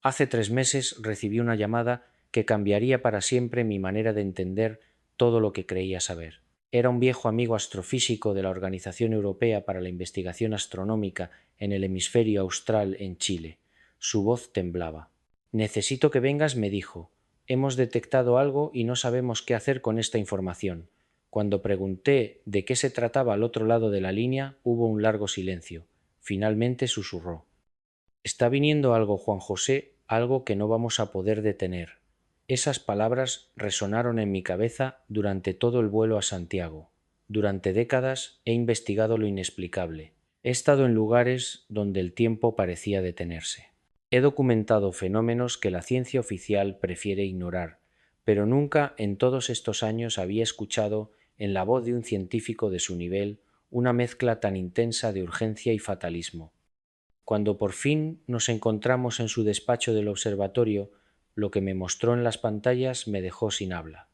Hace 3 meses recibí una llamada que cambiaría para siempre mi manera de entender todo lo que creía saber. Era un viejo amigo astrofísico de la Organización Europea para la Investigación Astronómica en el hemisferio austral en Chile. Su voz temblaba. «Necesito que vengas», me dijo. «Hemos detectado algo y no sabemos qué hacer con esta información». Cuando pregunté de qué se trataba al otro lado de la línea, hubo un largo silencio. Finalmente susurró: «Está viniendo algo, Juan José, algo que no vamos a poder detener». Esas palabras resonaron en mi cabeza durante todo el vuelo a Santiago. Durante décadas he investigado lo inexplicable. He estado en lugares donde el tiempo parecía detenerse. He documentado fenómenos que la ciencia oficial prefiere ignorar, pero nunca en todos estos años había escuchado en la voz de un científico de su nivel una mezcla tan intensa de urgencia y fatalismo. Cuando por fin nos encontramos en su despacho del observatorio, lo que me mostró en las pantallas me dejó sin habla.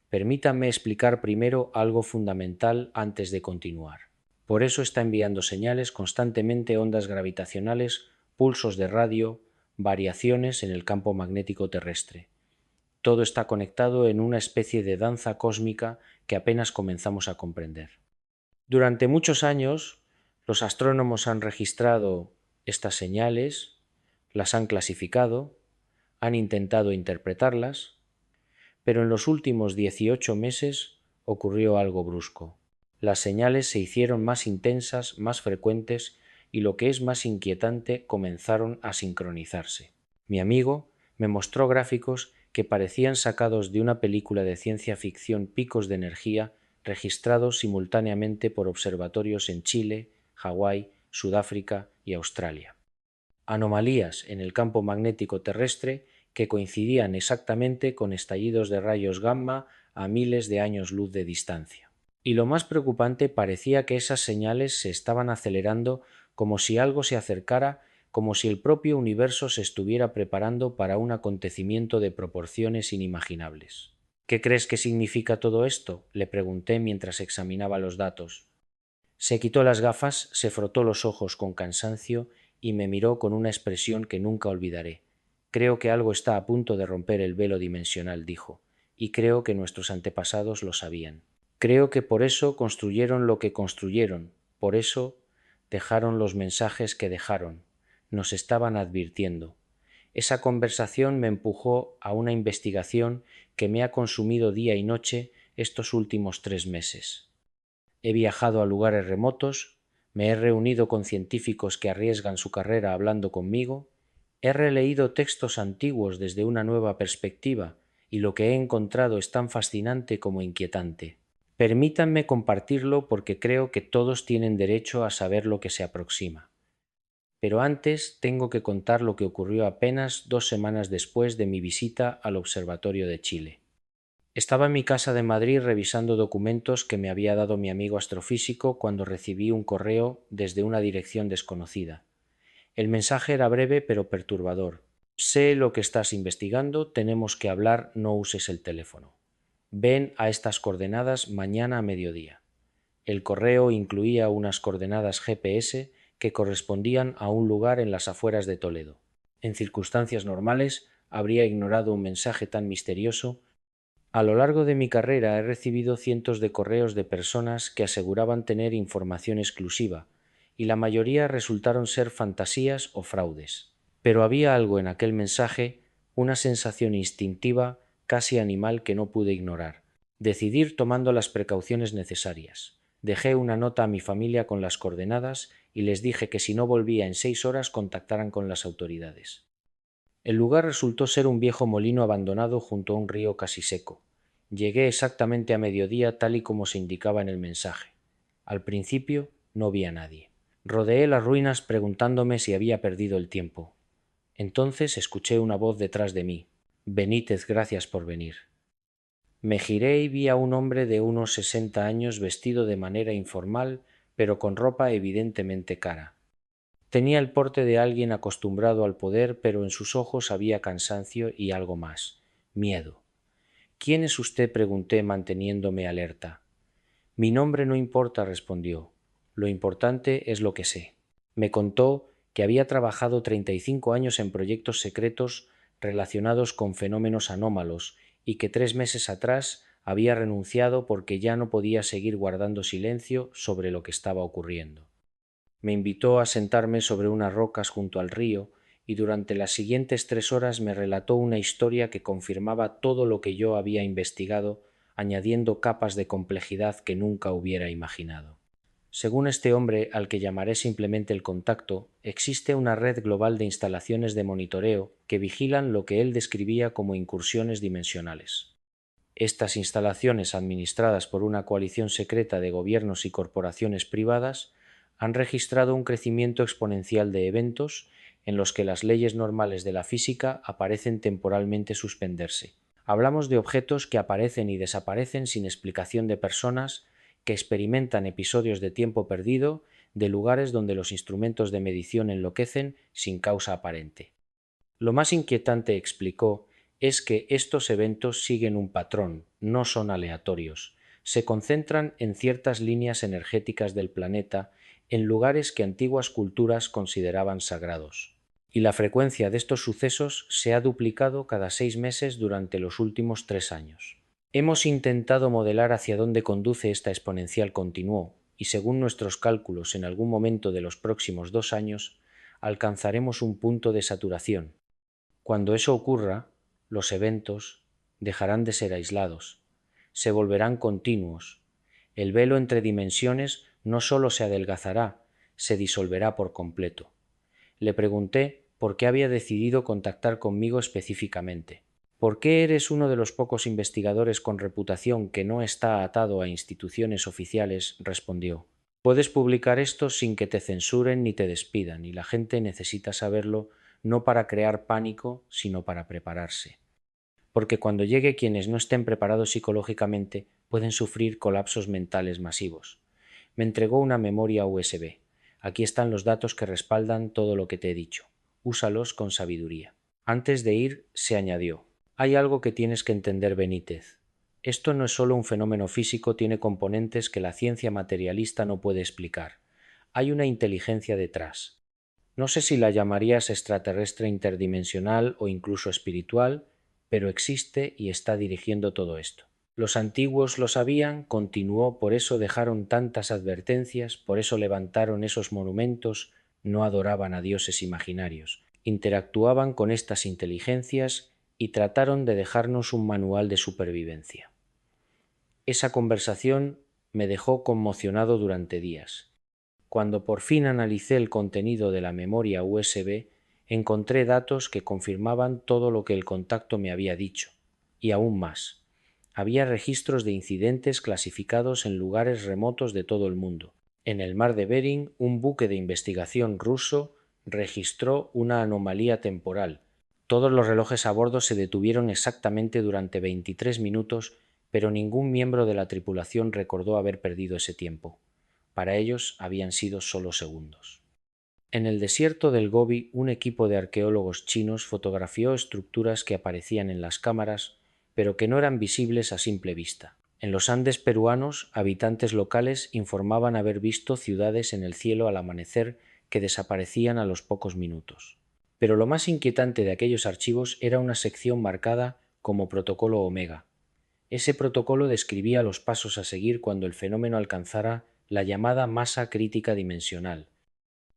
Permítanme explicar primero algo fundamental antes de continuar. Por eso está enviando señales constantemente, ondas gravitacionales, pulsos de radio, variaciones en el campo magnético terrestre. Todo está conectado en una especie de danza cósmica que apenas comenzamos a comprender. Durante muchos años, los astrónomos han registrado estas señales, las han clasificado, han intentado interpretarlas, pero en los últimos 18 meses ocurrió algo brusco. Las señales se hicieron más intensas, más frecuentes y, lo que es más inquietante, comenzaron a sincronizarse. Mi amigo me mostró gráficos que parecían sacados de una película de ciencia ficción, picos de energía registrados simultáneamente por observatorios en Chile, Hawái, Sudáfrica y Australia. Anomalías en el campo magnético terrestre que coincidían exactamente con estallidos de rayos gamma a miles de años luz de distancia. Y lo más preocupante, parecía que esas señales se estaban acelerando, como si algo se acercara, como si el propio universo se estuviera preparando para un acontecimiento de proporciones inimaginables. «¿Qué crees que significa todo esto?», le pregunté mientras examinaba los datos. Se quitó las gafas, se frotó los ojos con cansancio y me miró con una expresión que nunca olvidaré. «Creo que algo está a punto de romper el velo dimensional», dijo, «y creo que nuestros antepasados lo sabían. Creo que por eso construyeron lo que construyeron, por eso dejaron los mensajes que dejaron. Nos estaban advirtiendo». Esa conversación me empujó a una investigación que me ha consumido día y noche estos últimos 3 meses. He viajado a lugares remotos, me he reunido con científicos que arriesgan su carrera hablando conmigo, he releído textos antiguos desde una nueva perspectiva y lo que he encontrado es tan fascinante como inquietante. Permítanme compartirlo porque creo que todos tienen derecho a saber lo que se aproxima. Pero antes tengo que contar lo que ocurrió apenas 2 semanas después de mi visita al Observatorio de Chile. Estaba en mi casa de Madrid revisando documentos que me había dado mi amigo astrofísico cuando recibí un correo desde una dirección desconocida. El mensaje era breve pero perturbador. «Sé lo que estás investigando, tenemos que hablar, no uses el teléfono. Ven a estas coordenadas mañana a mediodía». El correo incluía unas coordenadas GPS que correspondían a un lugar en las afueras de Toledo. En circunstancias normales habría ignorado un mensaje tan misterioso. A lo largo de mi carrera he recibido cientos de correos de personas que aseguraban tener información exclusiva, y la mayoría resultaron ser fantasías o fraudes. Pero había algo en aquel mensaje, una sensación instintiva, casi animal, que no pude ignorar. Decidí ir tomando las precauciones necesarias. Dejé una nota a mi familia con las coordenadas y les dije que si no volvía en 6 horas contactaran con las autoridades. El lugar resultó ser un viejo molino abandonado junto a un río casi seco. Llegué exactamente a mediodía, tal y como se indicaba en el mensaje. Al principio no vi a nadie. Rodeé las ruinas preguntándome si había perdido el tiempo. Entonces escuché una voz detrás de mí. «Benítez, gracias por venir». Me giré y vi a un hombre de unos 60 años vestido de manera informal, pero con ropa evidentemente cara. Tenía el porte de alguien acostumbrado al poder, pero en sus ojos había cansancio y algo más: miedo. «¿Quién es usted?», pregunté, manteniéndome alerta. «Mi nombre no importa», respondió. «Lo importante es lo que sé». Me contó que había trabajado 35 años en proyectos secretos relacionados con fenómenos anómalos y que 3 meses atrás había renunciado porque ya no podía seguir guardando silencio sobre lo que estaba ocurriendo. Me invitó a sentarme sobre unas rocas junto al río y durante las siguientes 3 horas me relató una historia que confirmaba todo lo que yo había investigado, añadiendo capas de complejidad que nunca hubiera imaginado. Según este hombre, al que llamaré simplemente el Contacto, existe una red global de instalaciones de monitoreo que vigilan lo que él describía como incursiones dimensionales. Estas instalaciones, administradas por una coalición secreta de gobiernos y corporaciones privadas, han registrado un crecimiento exponencial de eventos en los que las leyes normales de la física aparecen temporalmente suspenderse. Hablamos de objetos que aparecen y desaparecen sin explicación, de personas que experimentan episodios de tiempo perdido, de lugares donde los instrumentos de medición enloquecen sin causa aparente. Lo más inquietante, explicó, es que estos eventos siguen un patrón, no son aleatorios. Se concentran en ciertas líneas energéticas del planeta, en lugares que antiguas culturas consideraban sagrados. Y la frecuencia de estos sucesos se ha duplicado cada 6 meses durante los últimos 3 años. Hemos intentado modelar hacia dónde conduce esta exponencial, continuó, y según nuestros cálculos, en algún momento de los próximos 2 años, alcanzaremos un punto de saturación. Cuando eso ocurra, los eventos dejarán de ser aislados, se volverán continuos. El velo entre dimensiones no solo se adelgazará, se disolverá por completo. Le pregunté por qué había decidido contactar conmigo específicamente. ¿Por qué eres uno de los pocos investigadores con reputación que no está atado a instituciones oficiales?, respondió. Puedes publicar esto sin que te censuren ni te despidan, y la gente necesita saberlo no para crear pánico, sino para prepararse. Porque cuando llegue quienes no estén preparados psicológicamente pueden sufrir colapsos mentales masivos. Me entregó una memoria USB. Aquí están los datos que respaldan todo lo que te he dicho. Úsalos con sabiduría. Antes de ir, se añadió: hay algo que tienes que entender, Benítez. Esto no es solo un fenómeno físico, tiene componentes que la ciencia materialista no puede explicar. Hay una inteligencia detrás. No sé si la llamarías extraterrestre, interdimensional o incluso espiritual, pero existe y está dirigiendo todo esto. Los antiguos lo sabían, continuó, por eso dejaron tantas advertencias, por eso levantaron esos monumentos, no adoraban a dioses imaginarios, interactuaban con estas inteligencias y trataron de dejarnos un manual de supervivencia. Esa conversación me dejó conmocionado durante días. Cuando por fin analicé el contenido de la memoria USB, encontré datos que confirmaban todo lo que el Contacto me había dicho, y aún más. Había registros de incidentes clasificados en lugares remotos de todo el mundo. En el mar de Bering, un buque de investigación ruso registró una anomalía temporal. Todos los relojes a bordo se detuvieron exactamente durante 23 minutos, pero ningún miembro de la tripulación recordó haber perdido ese tiempo. Para ellos habían sido solo segundos. En el desierto del Gobi, un equipo de arqueólogos chinos fotografió estructuras que aparecían en las cámaras, pero que no eran visibles a simple vista. En los Andes peruanos, habitantes locales informaban haber visto ciudades en el cielo al amanecer que desaparecían a los pocos minutos. Pero lo más inquietante de aquellos archivos era una sección marcada como Protocolo Omega. Ese protocolo describía los pasos a seguir cuando el fenómeno alcanzara la llamada masa crítica dimensional.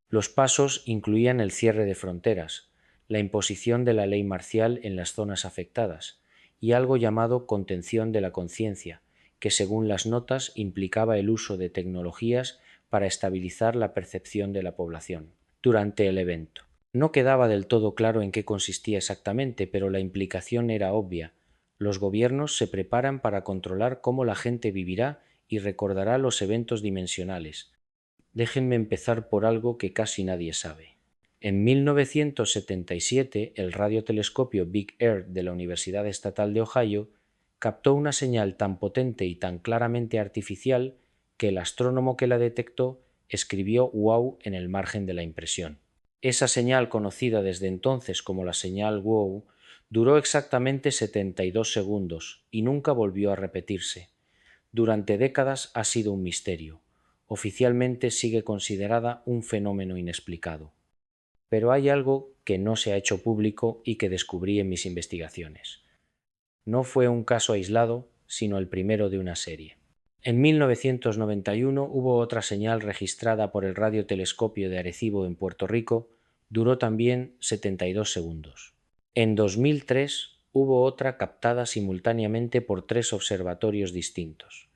Los pasos incluían el cierre de fronteras, la imposición de la ley marcial en las zonas afectadas y algo llamado contención de la conciencia, que según las notas implicaba el uso de tecnologías para estabilizar la percepción de la población. Durante el evento, no quedaba del todo claro en qué consistía exactamente, pero la implicación era obvia. Los gobiernos se preparan para controlar cómo la gente vivirá y recordará los eventos dimensionales. Déjenme empezar por algo que casi nadie sabe. En 1977, el radiotelescopio Big Air de la Universidad Estatal de Ohio captó una señal tan potente y tan claramente artificial que el astrónomo que la detectó escribió "wow" en el margen de la impresión. Esa señal, conocida desde entonces como la señal wow, duró exactamente 72 segundos y nunca volvió a repetirse. Durante décadas ha sido un misterio. Oficialmente sigue considerada un fenómeno inexplicado. pero hay algo que no se ha hecho público y que descubrí en mis investigaciones. No fue un caso aislado, sino el primero de una serie. En 1991 hubo otra señal registrada por el radiotelescopio de Arecibo en Puerto Rico, duró también 72 segundos. En 2003 hubo otra captada simultáneamente por 3 observatorios distintos.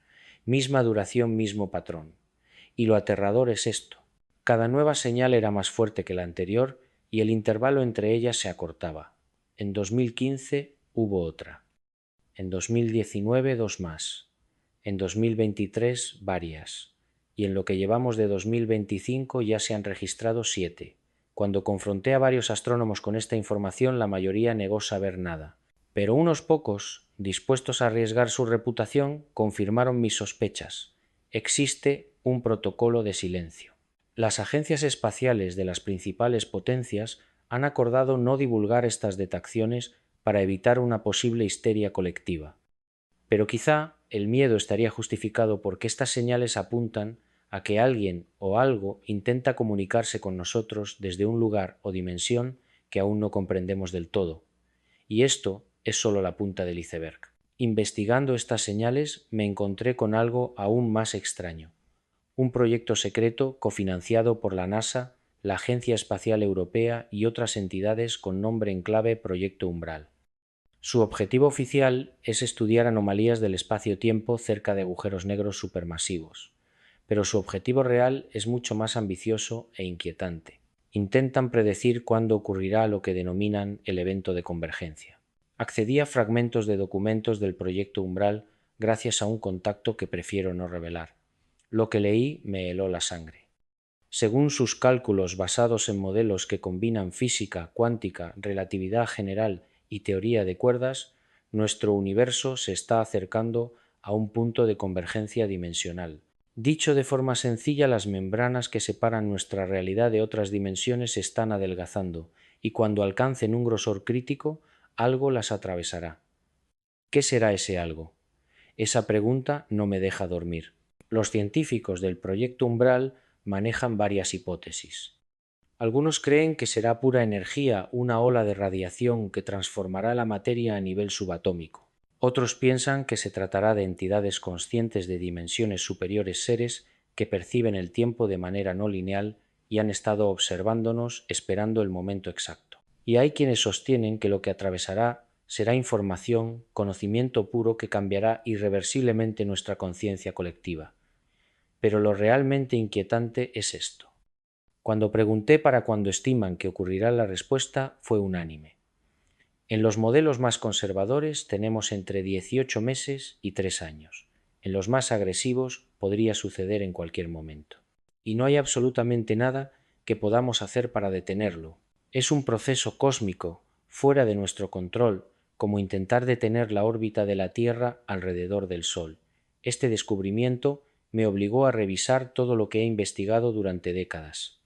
Misma duración, mismo patrón. Y lo aterrador es esto. Cada nueva señal era más fuerte que la anterior y el intervalo entre ellas se acortaba. En 2015 hubo otra. En 2019 dos más. En 2023 varias. Y en lo que llevamos de 2025 ya se han registrado 7. Cuando confronté a varios astrónomos con esta información, la mayoría negó saber nada. Pero unos pocos, dispuestos a arriesgar su reputación, confirmaron mis sospechas. Existe un protocolo de silencio. Las agencias espaciales de las principales potencias han acordado no divulgar estas detecciones para evitar una posible histeria colectiva. Pero quizá el miedo estaría justificado porque estas señales apuntan a que alguien o algo intenta comunicarse con nosotros desde un lugar o dimensión que aún no comprendemos del todo. Y esto es solo la punta del iceberg. Investigando estas señales me encontré con algo aún más extraño. Un proyecto secreto cofinanciado por la NASA, la Agencia Espacial Europea y otras entidades con nombre en clave Proyecto Umbral. Su objetivo oficial es estudiar anomalías del espacio-tiempo cerca de agujeros negros supermasivos, pero su objetivo real es mucho más ambicioso e inquietante. Intentan predecir cuándo ocurrirá lo que denominan el evento de convergencia. Accedí a fragmentos de documentos del Proyecto Umbral gracias a un contacto que prefiero no revelar. Lo que leí me heló la sangre. Según sus cálculos basados en modelos que combinan física, cuántica, relatividad general y teoría de cuerdas, nuestro universo se está acercando a un punto de convergencia dimensional. Dicho de forma sencilla, las membranas que separan nuestra realidad de otras dimensiones se están adelgazando y cuando alcancen un grosor crítico, algo las atravesará. ¿Qué será ese algo? Esa pregunta no me deja dormir. Los científicos del Proyecto Umbral manejan varias hipótesis. Algunos creen que será pura energía, una ola de radiación que transformará la materia a nivel subatómico. Otros piensan que se tratará de entidades conscientes de dimensiones superiores, seres que perciben el tiempo de manera no lineal y han estado observándonos esperando el momento exacto. Y hay quienes sostienen que lo que atravesará será información, conocimiento puro que cambiará irreversiblemente nuestra conciencia colectiva. Pero lo realmente inquietante es esto. Cuando pregunté para cuándo estiman que ocurrirá, la respuesta fue unánime. En los modelos más conservadores tenemos entre 18 meses y 3 años. En los más agresivos podría suceder en cualquier momento. Y no hay absolutamente nada que podamos hacer para detenerlo. Es un proceso cósmico, fuera de nuestro control, como intentar detener la órbita de la Tierra alrededor del Sol. Este descubrimiento me obligó a revisar todo lo que he investigado durante décadas.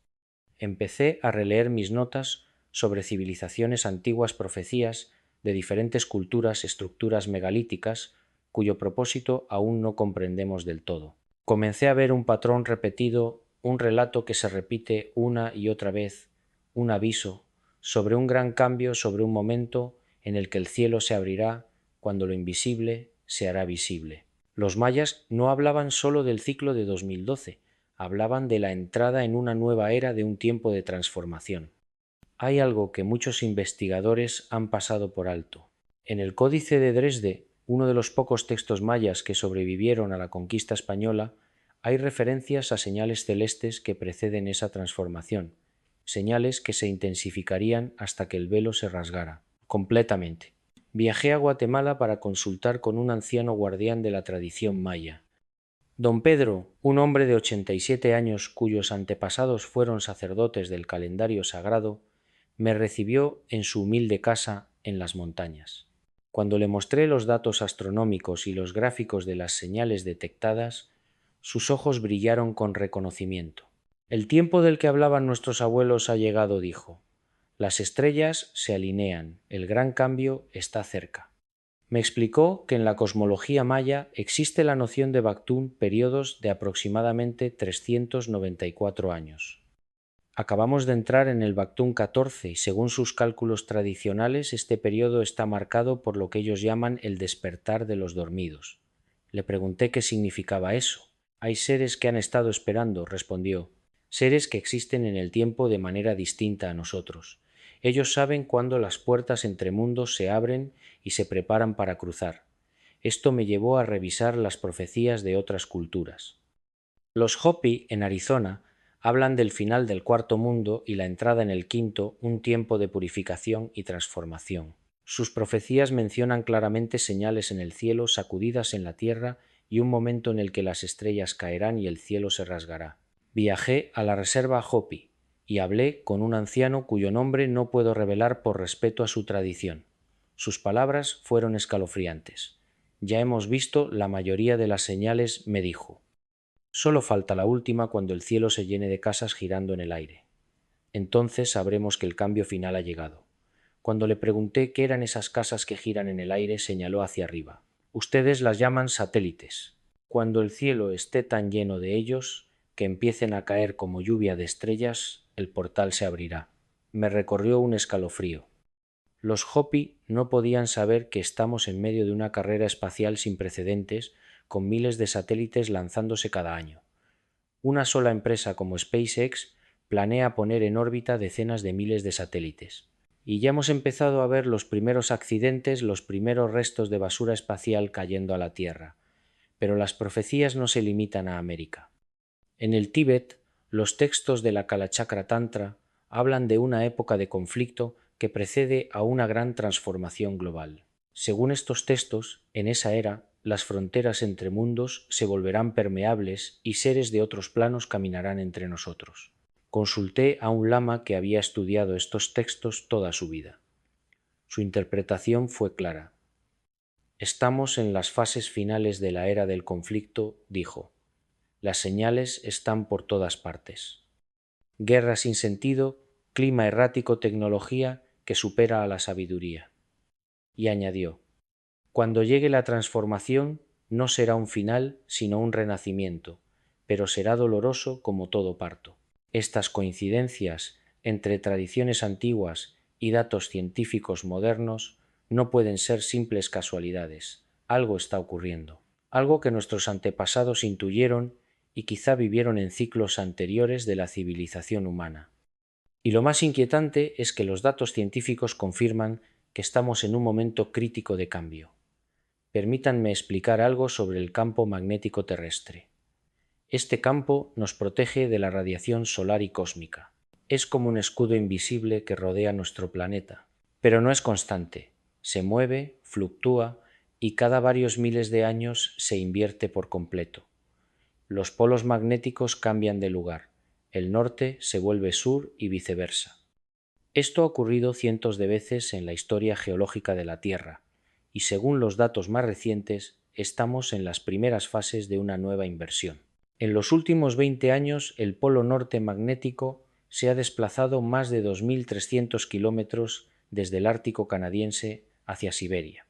Empecé a releer mis notas sobre civilizaciones antiguas, profecías de diferentes culturas, estructuras megalíticas, cuyo propósito aún no comprendemos del todo. Comencé a ver un patrón repetido, un relato que se repite una y otra vez, un aviso sobre un gran cambio, sobre un momento en el que el cielo se abrirá cuando lo invisible se hará visible. Los mayas no hablaban solo del ciclo de 2012, hablaban de la entrada en una nueva era, de un tiempo de transformación. Hay algo que muchos investigadores han pasado por alto. En el Códice de Dresde, uno de los pocos textos mayas que sobrevivieron a la conquista española, hay referencias a señales celestes que preceden esa transformación, señales que se intensificarían hasta que el velo se rasgara completamente. Viajé a Guatemala para consultar con un anciano guardián de la tradición maya. Don Pedro, un hombre de 87 años cuyos antepasados fueron sacerdotes del calendario sagrado, me recibió en su humilde casa en las montañas. Cuando le mostré los datos astronómicos y los gráficos de las señales detectadas, sus ojos brillaron con reconocimiento. El tiempo del que hablaban nuestros abuelos ha llegado, dijo. Las estrellas se alinean, el gran cambio está cerca. Me explicó que en la cosmología maya existe la noción de Bactún, periodos de aproximadamente 394 años. Acabamos de entrar en el Bactún XIV y según sus cálculos tradicionales este periodo está marcado por lo que ellos llaman el despertar de los dormidos. Le pregunté qué significaba eso. Hay seres que han estado esperando, respondió. Seres que existen en el tiempo de manera distinta a nosotros. Ellos saben cuándo las puertas entre mundos se abren y se preparan para cruzar. Esto me llevó a revisar las profecías de otras culturas. Los Hopi, en Arizona, hablan del final del cuarto mundo y la entrada en el quinto, un tiempo de purificación y transformación. Sus profecías mencionan claramente señales en el cielo, sacudidas en la tierra y un momento en el que las estrellas caerán y el cielo se rasgará. Viajé a la reserva Hopi y hablé con un anciano cuyo nombre no puedo revelar por respeto a su tradición. Sus palabras fueron escalofriantes. Ya hemos visto la mayoría de las señales, me dijo. Solo falta la última cuando el cielo se llene de casas girando en el aire. Entonces sabremos que el cambio final ha llegado. Cuando le pregunté qué eran esas casas que giran en el aire, señaló hacia arriba. Ustedes las llaman satélites. Cuando el cielo esté tan lleno de ellos que empiecen a caer como lluvia de estrellas, el portal se abrirá. Me recorrió un escalofrío. Los Hopi no podían saber que estamos en medio de una carrera espacial sin precedentes, con miles de satélites lanzándose cada año. Una sola empresa como SpaceX planea poner en órbita decenas de miles de satélites. Y ya hemos empezado a ver los primeros accidentes, los primeros restos de basura espacial cayendo a la Tierra. Pero las profecías no se limitan a América. En el Tíbet, los textos de la Kalachakra Tantra hablan de una época de conflicto que precede a una gran transformación global. Según estos textos, en esa era, las fronteras entre mundos se volverán permeables y seres de otros planos caminarán entre nosotros. Consulté a un lama que había estudiado estos textos toda su vida. Su interpretación fue clara. Estamos en las fases finales de la era del conflicto, dijo. Las señales están por todas partes. Guerra sin sentido, clima errático, tecnología que supera a la sabiduría. Y añadió, cuando llegue la transformación no será un final sino un renacimiento, pero será doloroso como todo parto. Estas coincidencias entre tradiciones antiguas y datos científicos modernos no pueden ser simples casualidades. Algo está ocurriendo. Algo que nuestros antepasados intuyeron y quizá vivieron en ciclos anteriores de la civilización humana. Y lo más inquietante es que los datos científicos confirman que estamos en un momento crítico de cambio. Permítanme explicar algo sobre el campo magnético terrestre. Este campo nos protege de la radiación solar y cósmica. Es como un escudo invisible que rodea nuestro planeta, pero no es constante. Se mueve, fluctúa y cada varios miles de años se invierte por completo. Los polos magnéticos cambian de lugar. El norte se vuelve sur y viceversa. Esto ha ocurrido cientos de veces en la historia geológica de la Tierra, y según los datos más recientes, estamos en las primeras fases de una nueva inversión. En los últimos 20 años, el polo norte magnético se ha desplazado más de 2.300 kilómetros desde el Ártico canadiense hacia Siberia.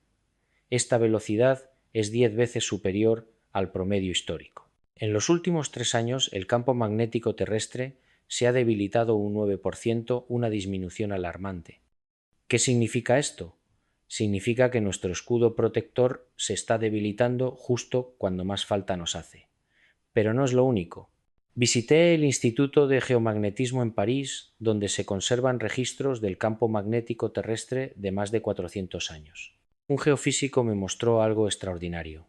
Esta velocidad es 10 veces superior al promedio histórico. En los últimos 3 años, el campo magnético terrestre se ha debilitado un 9%, una disminución alarmante. ¿Qué significa esto? Significa que nuestro escudo protector se está debilitando justo cuando más falta nos hace. Pero no es lo único. Visité el Instituto de Geomagnetismo en París, donde se conservan registros del campo magnético terrestre de más de 400 años. Un geofísico me mostró algo extraordinario.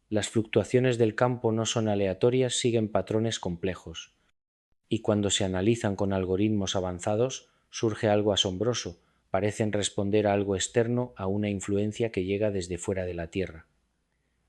Las fluctuaciones del campo no son aleatorias, siguen patrones complejos. Y cuando se analizan con algoritmos avanzados, surge algo asombroso. Parecen responder a algo externo, a una influencia que llega desde fuera de la Tierra.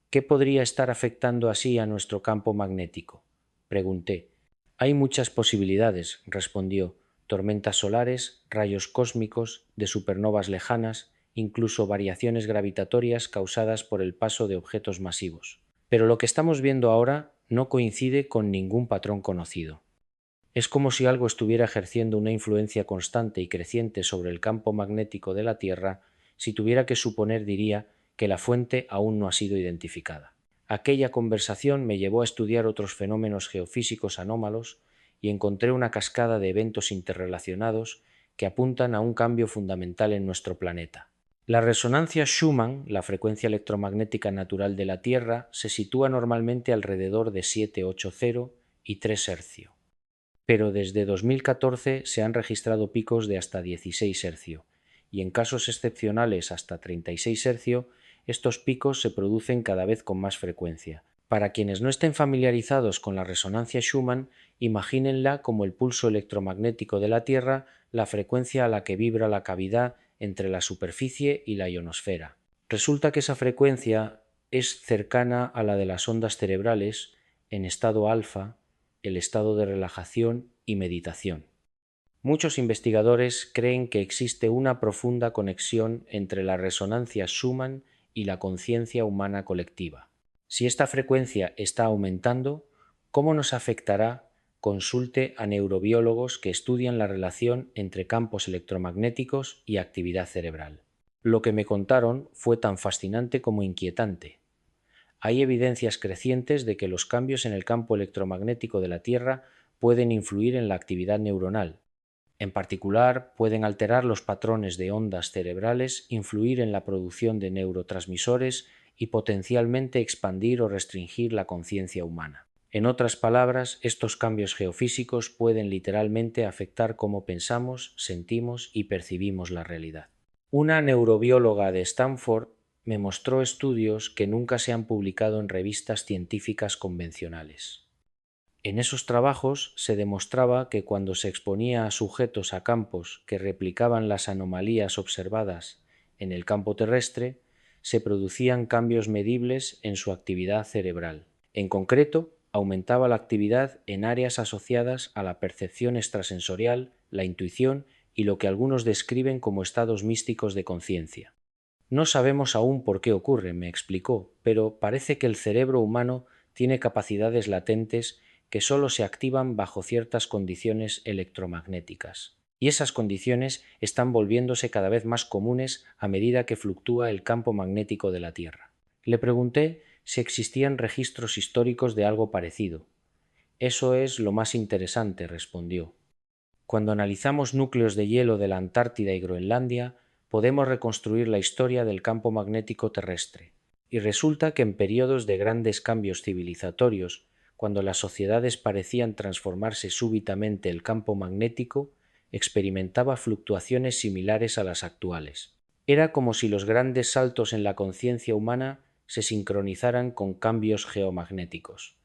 ¿Qué podría estar afectando así a nuestro campo magnético? Pregunté. Hay muchas posibilidades, respondió. Tormentas solares, rayos cósmicos, de supernovas lejanas, incluso variaciones gravitatorias causadas por el paso de objetos masivos. Pero lo que estamos viendo ahora no coincide con ningún patrón conocido. Es como si algo estuviera ejerciendo una influencia constante y creciente sobre el campo magnético de la Tierra. Si tuviera que suponer, diría que la fuente aún no ha sido identificada. Aquella conversación me llevó a estudiar otros fenómenos geofísicos anómalos y encontré una cascada de eventos interrelacionados que apuntan a un cambio fundamental en nuestro planeta. La resonancia Schumann, la frecuencia electromagnética natural de la Tierra, se sitúa normalmente alrededor de 780 y 3 Hz, pero desde 2014 se han registrado picos de hasta 16 Hz, y en casos excepcionales hasta 36 Hz, estos picos se producen cada vez con más frecuencia. Para quienes no estén familiarizados con la resonancia Schumann, imagínenla como el pulso electromagnético de la Tierra, la frecuencia a la que vibra la cavidad entre la superficie y la ionosfera. Resulta que esa frecuencia es cercana a la de las ondas cerebrales en estado alfa, el estado de relajación y meditación. Muchos investigadores creen que existe una profunda conexión entre la resonancia Schumann y la conciencia humana colectiva. Si esta frecuencia está aumentando, ¿cómo nos afectará? Consulte a neurobiólogos que estudian la relación entre campos electromagnéticos y actividad cerebral. Lo que me contaron fue tan fascinante como inquietante. Hay evidencias crecientes de que los cambios en el campo electromagnético de la Tierra pueden influir en la actividad neuronal. En particular, pueden alterar los patrones de ondas cerebrales, influir en la producción de neurotransmisores y potencialmente expandir o restringir la conciencia humana. En otras palabras, estos cambios geofísicos pueden literalmente afectar cómo pensamos, sentimos y percibimos la realidad. Una neurobióloga de Stanford me mostró estudios que nunca se han publicado en revistas científicas convencionales. En esos trabajos se demostraba que cuando se exponía a sujetos a campos que replicaban las anomalías observadas en el campo terrestre, se producían cambios medibles en su actividad cerebral. En concreto, aumentaba la actividad en áreas asociadas a la percepción extrasensorial, la intuición y lo que algunos describen como estados místicos de conciencia. No sabemos aún por qué ocurre, me explicó, pero parece que el cerebro humano tiene capacidades latentes que solo se activan bajo ciertas condiciones electromagnéticas. Y esas condiciones están volviéndose cada vez más comunes a medida que fluctúa el campo magnético de la Tierra. Le pregunté si existían registros históricos de algo parecido. Eso es lo más interesante, respondió. Cuando analizamos núcleos de hielo de la Antártida y Groenlandia, podemos reconstruir la historia del campo magnético terrestre. Y resulta que en periodos de grandes cambios civilizatorios, cuando las sociedades parecían transformarse súbitamente, el campo magnético experimentaba fluctuaciones similares a las actuales. Era como si los grandes saltos en la conciencia humana se sincronizaran con cambios geomagnéticos.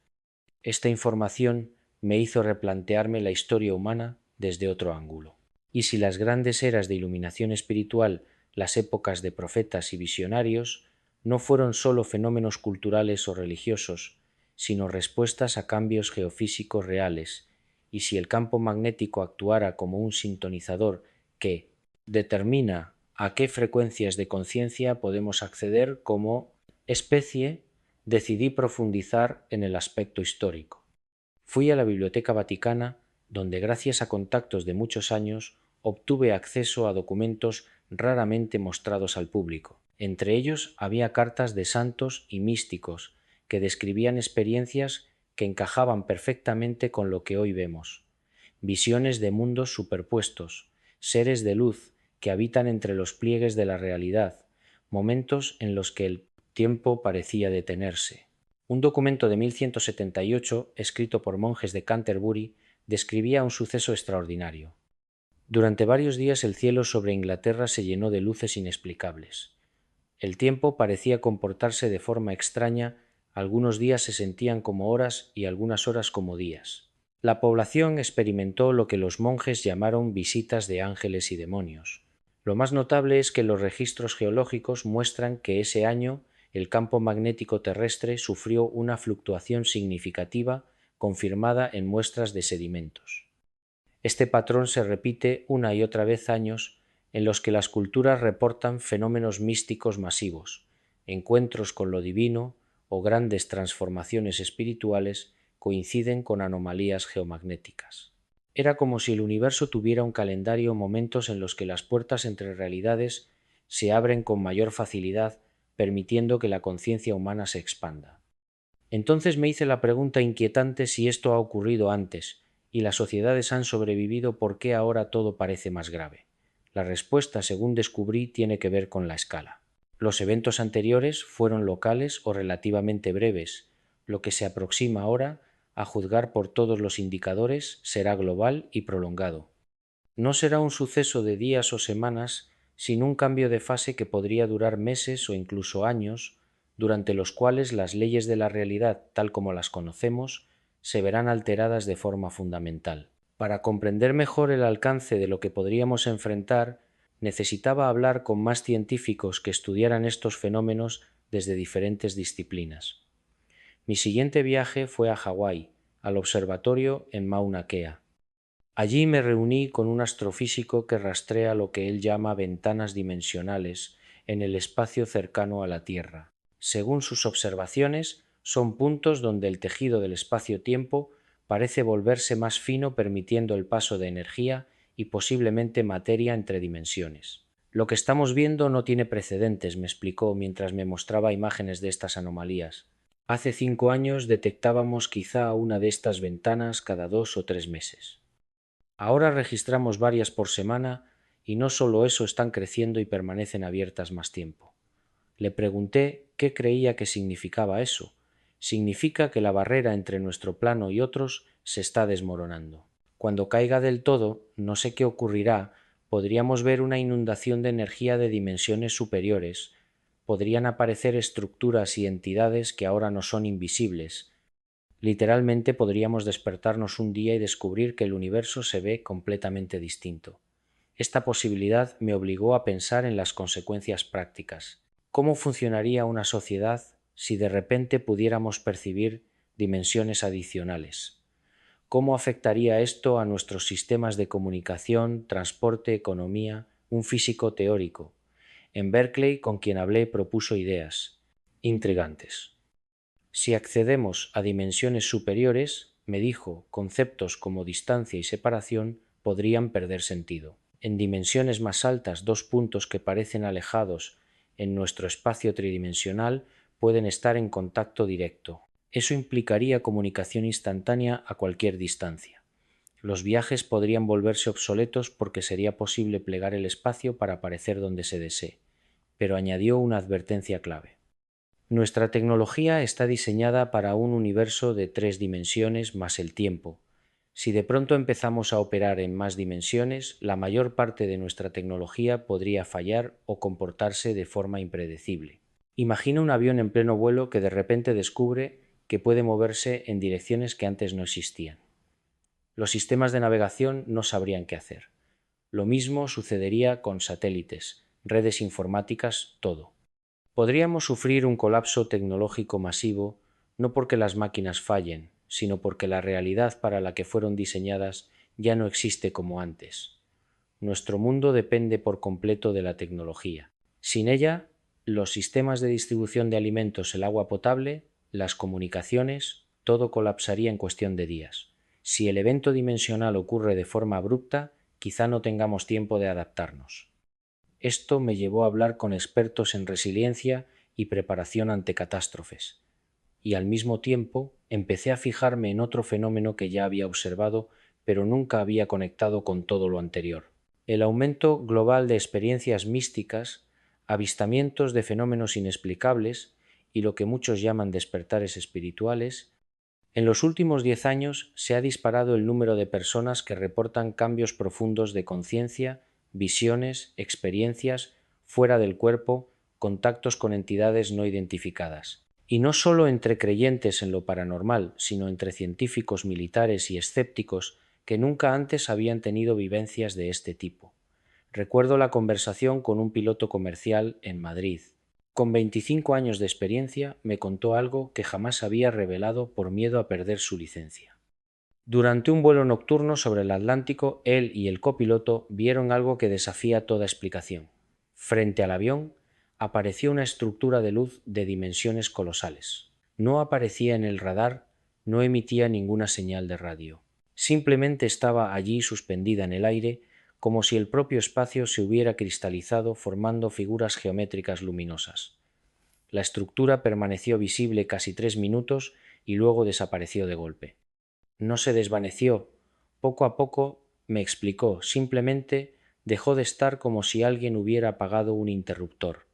Esta información me hizo replantearme la historia humana desde otro ángulo. Y si las grandes eras de iluminación espiritual, las épocas de profetas y visionarios, no fueron sólo fenómenos culturales o religiosos, sino respuestas a cambios geofísicos reales, y si el campo magnético actuara como un sintonizador que determina a qué frecuencias de conciencia podemos acceder como especie, decidí profundizar en el aspecto histórico. Fui a la Biblioteca Vaticana, donde gracias a contactos de muchos años obtuve acceso a documentos raramente mostrados al público. Entre ellos había cartas de santos y místicos que describían experiencias que encajaban perfectamente con lo que hoy vemos. Visiones de mundos superpuestos, seres de luz que habitan entre los pliegues de la realidad, momentos en los que el tiempo parecía detenerse. Un documento de 1178, escrito por monjes de Canterbury, describía un suceso extraordinario. Durante varios días el cielo sobre Inglaterra se llenó de luces inexplicables. El tiempo parecía comportarse de forma extraña, algunos días se sentían como horas y algunas horas como días. La población experimentó lo que los monjes llamaron visitas de ángeles y demonios. Lo más notable es que los registros geológicos muestran que ese año el campo magnético terrestre sufrió una fluctuación significativa confirmada en muestras de sedimentos. Este patrón se repite una y otra vez años en los que las culturas reportan fenómenos místicos masivos, encuentros con lo divino o grandes transformaciones espirituales coinciden con anomalías geomagnéticas. Era como si el universo tuviera un calendario, momentos en los que las puertas entre realidades se abren con mayor facilidad, permitiendo que la conciencia humana se expanda. Entonces me hice la pregunta inquietante si esto ha ocurrido antes, y las sociedades han sobrevivido, ¿por qué ahora todo parece más grave? La respuesta, según descubrí, tiene que ver con la escala. Los eventos anteriores fueron locales o relativamente breves. Lo que se aproxima ahora, a juzgar por todos los indicadores, será global y prolongado. No será un suceso de días o semanas, sino un cambio de fase que podría durar meses o incluso años, durante los cuales las leyes de la realidad, tal como las conocemos, se verán alteradas de forma fundamental. Para comprender mejor el alcance de lo que podríamos enfrentar, necesitaba hablar con más científicos que estudiaran estos fenómenos desde diferentes disciplinas. Mi siguiente viaje fue a Hawái, al observatorio en Mauna Kea. Allí me reuní con un astrofísico que rastrea lo que él llama ventanas dimensionales en el espacio cercano a la Tierra. Según sus observaciones, son puntos donde el tejido del espacio-tiempo parece volverse más fino, permitiendo el paso de energía y posiblemente materia entre dimensiones. Lo que estamos viendo no tiene precedentes, me explicó mientras me mostraba imágenes de estas anomalías. Hace 5 años detectábamos quizá una de estas ventanas cada 2 o 3 meses. Ahora registramos varias por semana y no solo eso, están creciendo y permanecen abiertas más tiempo. Le pregunté qué creía que significaba eso. Significa que la barrera entre nuestro plano y otros se está desmoronando. Cuando caiga del todo, no sé qué ocurrirá, podríamos ver una inundación de energía de dimensiones superiores, podrían aparecer estructuras y entidades que ahora no son invisibles. Literalmente podríamos despertarnos un día y descubrir que el universo se ve completamente distinto. Esta posibilidad me obligó a pensar en las consecuencias prácticas. ¿Cómo funcionaría una sociedad si de repente pudiéramos percibir dimensiones adicionales? ¿Cómo afectaría esto a nuestros sistemas de comunicación, transporte, economía? Un físico teórico en Berkeley con quien hablé propuso ideas intrigantes. Si accedemos a dimensiones superiores, me dijo, conceptos como distancia y separación podrían perder sentido. En dimensiones más altas, dos puntos que parecen alejados en nuestro espacio tridimensional pueden estar en contacto directo. Eso implicaría comunicación instantánea a cualquier distancia. Los viajes podrían volverse obsoletos porque sería posible plegar el espacio para aparecer donde se desee, pero añadió una advertencia clave. Nuestra tecnología está diseñada para un universo de 3 dimensiones más el tiempo. Si de pronto empezamos a operar en más dimensiones, la mayor parte de nuestra tecnología podría fallar o comportarse de forma impredecible. Imagina un avión en pleno vuelo que de repente descubre que puede moverse en direcciones que antes no existían. Los sistemas de navegación no sabrían qué hacer. Lo mismo sucedería con satélites, redes informáticas, todo. Podríamos sufrir un colapso tecnológico masivo no porque las máquinas fallen, sino porque la realidad para la que fueron diseñadas ya no existe como antes. Nuestro mundo depende por completo de la tecnología. Sin ella, los sistemas de distribución de alimentos, el agua potable, las comunicaciones, todo colapsaría en cuestión de días. Si el evento dimensional ocurre de forma abrupta, quizá no tengamos tiempo de adaptarnos. Esto me llevó a hablar con expertos en resiliencia y preparación ante catástrofes, y al mismo tiempo empecé a fijarme en otro fenómeno que ya había observado, pero nunca había conectado con todo lo anterior. El aumento global de experiencias místicas, avistamientos de fenómenos inexplicables y lo que muchos llaman despertares espirituales. En los últimos 10 años se ha disparado el número de personas que reportan cambios profundos de conciencia, visiones, experiencias fuera del cuerpo, contactos con entidades no identificadas. Y no solo entre creyentes en lo paranormal, sino entre científicos, militares y escépticos que nunca antes habían tenido vivencias de este tipo. Recuerdo la conversación con un piloto comercial en Madrid. Con 25 años de experiencia me contó algo que jamás había revelado por miedo a perder su licencia. Durante un vuelo nocturno sobre el Atlántico, él y el copiloto vieron algo que desafía toda explicación. Frente al avión apareció una estructura de luz de dimensiones colosales. No aparecía en el radar, no emitía ninguna señal de radio. Simplemente estaba allí suspendida en el aire, como si el propio espacio se hubiera cristalizado formando figuras geométricas luminosas. La estructura permaneció visible casi 3 minutos y luego desapareció de golpe. No se desvaneció, Poco a poco me explicó, simplemente dejó de estar como si alguien hubiera apagado un interruptor.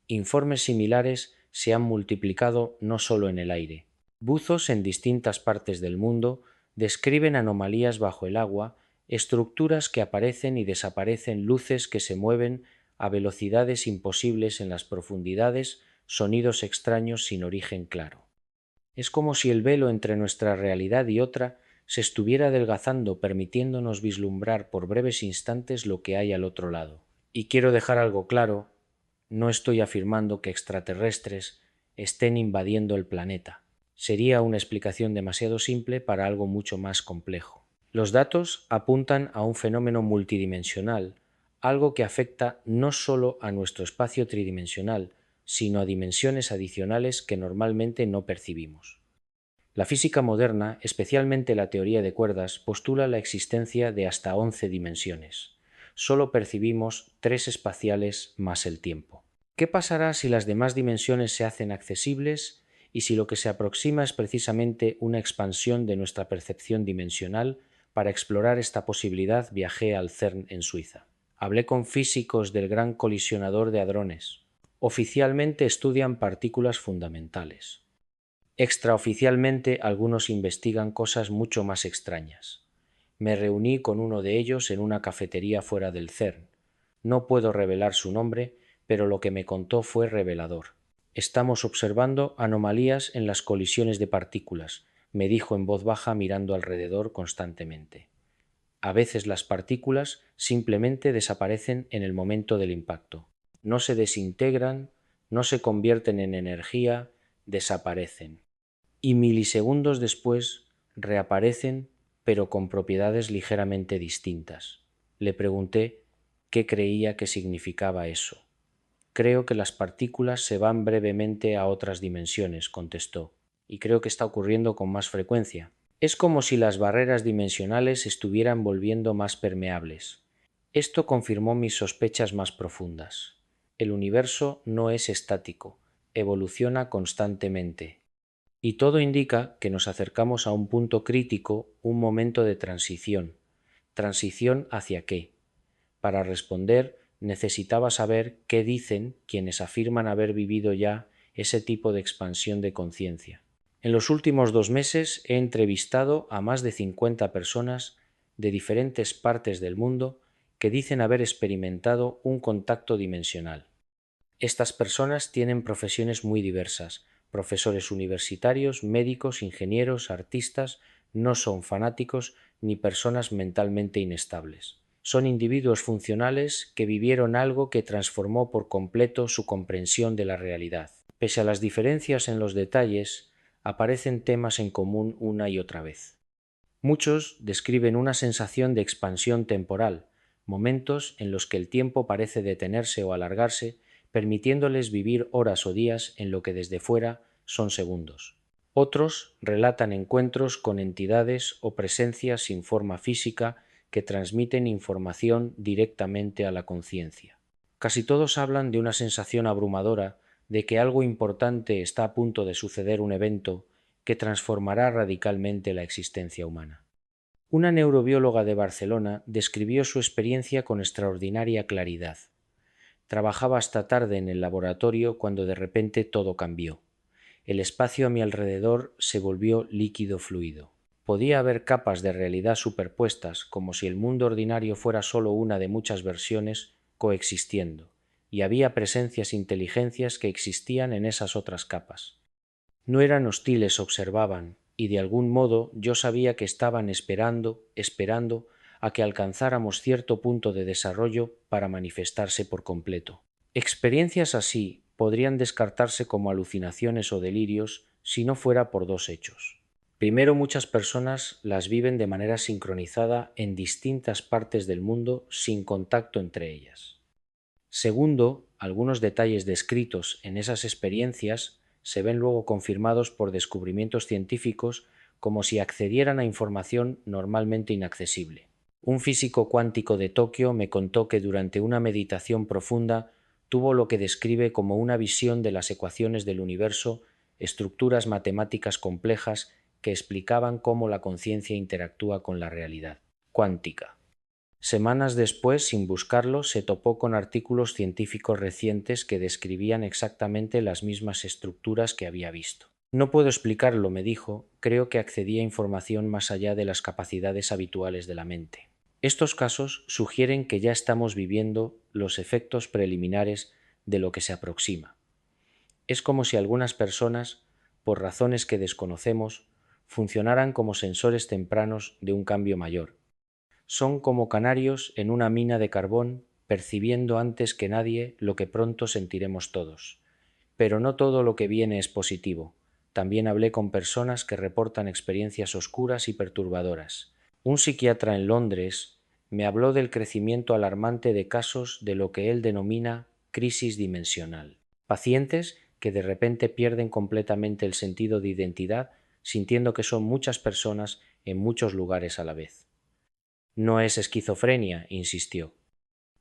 Informes similares se han multiplicado no solo en el aire. Buzos en distintas partes del mundo describen anomalías bajo el agua, estructuras que aparecen y desaparecen, luces que se mueven a velocidades imposibles en las profundidades, sonidos extraños sin origen claro. Es como si el velo entre nuestra realidad y otra se estuviera adelgazando, permitiéndonos vislumbrar por breves instantes lo que hay al otro lado. Y quiero dejar algo claro, no estoy afirmando que extraterrestres estén invadiendo el planeta. Sería una explicación demasiado simple para algo mucho más complejo. Los datos apuntan a un fenómeno multidimensional, algo que afecta no solo a nuestro espacio tridimensional, sino a dimensiones adicionales que normalmente no percibimos. La física moderna, especialmente la teoría de cuerdas, postula la existencia de hasta 11 dimensiones. Solo percibimos 3 espaciales más el tiempo. ¿Qué pasará si las demás dimensiones se hacen accesibles y si lo que se aproxima es precisamente una expansión de nuestra percepción dimensional? Para explorar esta posibilidad viajé al CERN en Suiza. Hablé con físicos del Gran Colisionador de Hadrones. Oficialmente estudian partículas fundamentales. Extraoficialmente, algunos investigan cosas mucho más extrañas. Me reuní con uno de ellos en una cafetería fuera del CERN. No puedo revelar su nombre, pero lo que me contó fue revelador. Estamos observando anomalías en las colisiones de partículas, me dijo en voz baja mirando alrededor constantemente. A veces las partículas simplemente desaparecen en el momento del impacto. No se desintegran, no se convierten en energía, desaparecen. Y milisegundos después reaparecen, pero con propiedades ligeramente distintas. Le pregunté qué creía que significaba eso. Creo que las partículas se van brevemente a otras dimensiones, contestó, y creo que está ocurriendo con más frecuencia. Es como si las barreras dimensionales estuvieran volviendo más permeables. Esto confirmó mis sospechas más profundas. El universo no es estático, evoluciona constantemente. Y todo indica que nos acercamos a un punto crítico, un momento de transición. ¿Transición hacia qué? Para responder, necesitaba saber qué dicen quienes afirman haber vivido ya ese tipo de expansión de conciencia. En los últimos 2 meses he entrevistado a más de 50 personas de diferentes partes del mundo que dicen haber experimentado un contacto dimensional. Estas personas tienen profesiones muy diversas, profesores universitarios, médicos, ingenieros, artistas, no son fanáticos ni personas mentalmente inestables. Son individuos funcionales que vivieron algo que transformó por completo su comprensión de la realidad. Pese a las diferencias en los detalles, aparecen temas en común una y otra vez. Muchos describen una sensación de expansión temporal, momentos en los que el tiempo parece detenerse o alargarse, permitiéndoles vivir horas o días en lo que desde fuera son segundos. Otros relatan encuentros con entidades o presencias sin forma física que transmiten información directamente a la conciencia. Casi todos hablan de una sensación abrumadora de que algo importante está a punto de suceder, un evento que transformará radicalmente la existencia humana. Una neurobióloga de Barcelona describió su experiencia con extraordinaria claridad. Trabajaba hasta tarde en el laboratorio cuando de repente todo cambió. El espacio a mi alrededor se volvió líquido fluido. Podía haber capas de realidad superpuestas, como si el mundo ordinario fuera solo una de muchas versiones coexistiendo, y había presencias inteligencias que existían en esas otras capas. No eran hostiles, observaban, y de algún modo yo sabía que estaban esperando a que alcanzáramos cierto punto de desarrollo para manifestarse por completo. Experiencias así podrían descartarse como alucinaciones o delirios si no fuera por 2 hechos. Primero, muchas personas las viven de manera sincronizada en distintas partes del mundo sin contacto entre ellas. Segundo, algunos detalles descritos en esas experiencias se ven luego confirmados por descubrimientos científicos como si accedieran a información normalmente inaccesible. Un físico cuántico de Tokio me contó que durante una meditación profunda tuvo lo que describe como una visión de las ecuaciones del universo, estructuras matemáticas complejas que explicaban cómo la conciencia interactúa con la realidad. Cuántica. Semanas después, sin buscarlo, se topó con artículos científicos recientes que describían exactamente las mismas estructuras que había visto. No puedo explicarlo, me dijo, creo que accedía a información más allá de las capacidades habituales de la mente. Estos casos sugieren que ya estamos viviendo los efectos preliminares de lo que se aproxima. Es como si algunas personas, por razones que desconocemos, funcionaran como sensores tempranos de un cambio mayor. Son como canarios en una mina de carbón, percibiendo antes que nadie lo que pronto sentiremos todos. Pero no todo lo que viene es positivo. También hablé con personas que reportan experiencias oscuras y perturbadoras. Un psiquiatra en Londres me habló del crecimiento alarmante de casos de lo que él denomina crisis dimensional. Pacientes que de repente pierden completamente el sentido de identidad, sintiendo que son muchas personas en muchos lugares a la vez. No es esquizofrenia, insistió.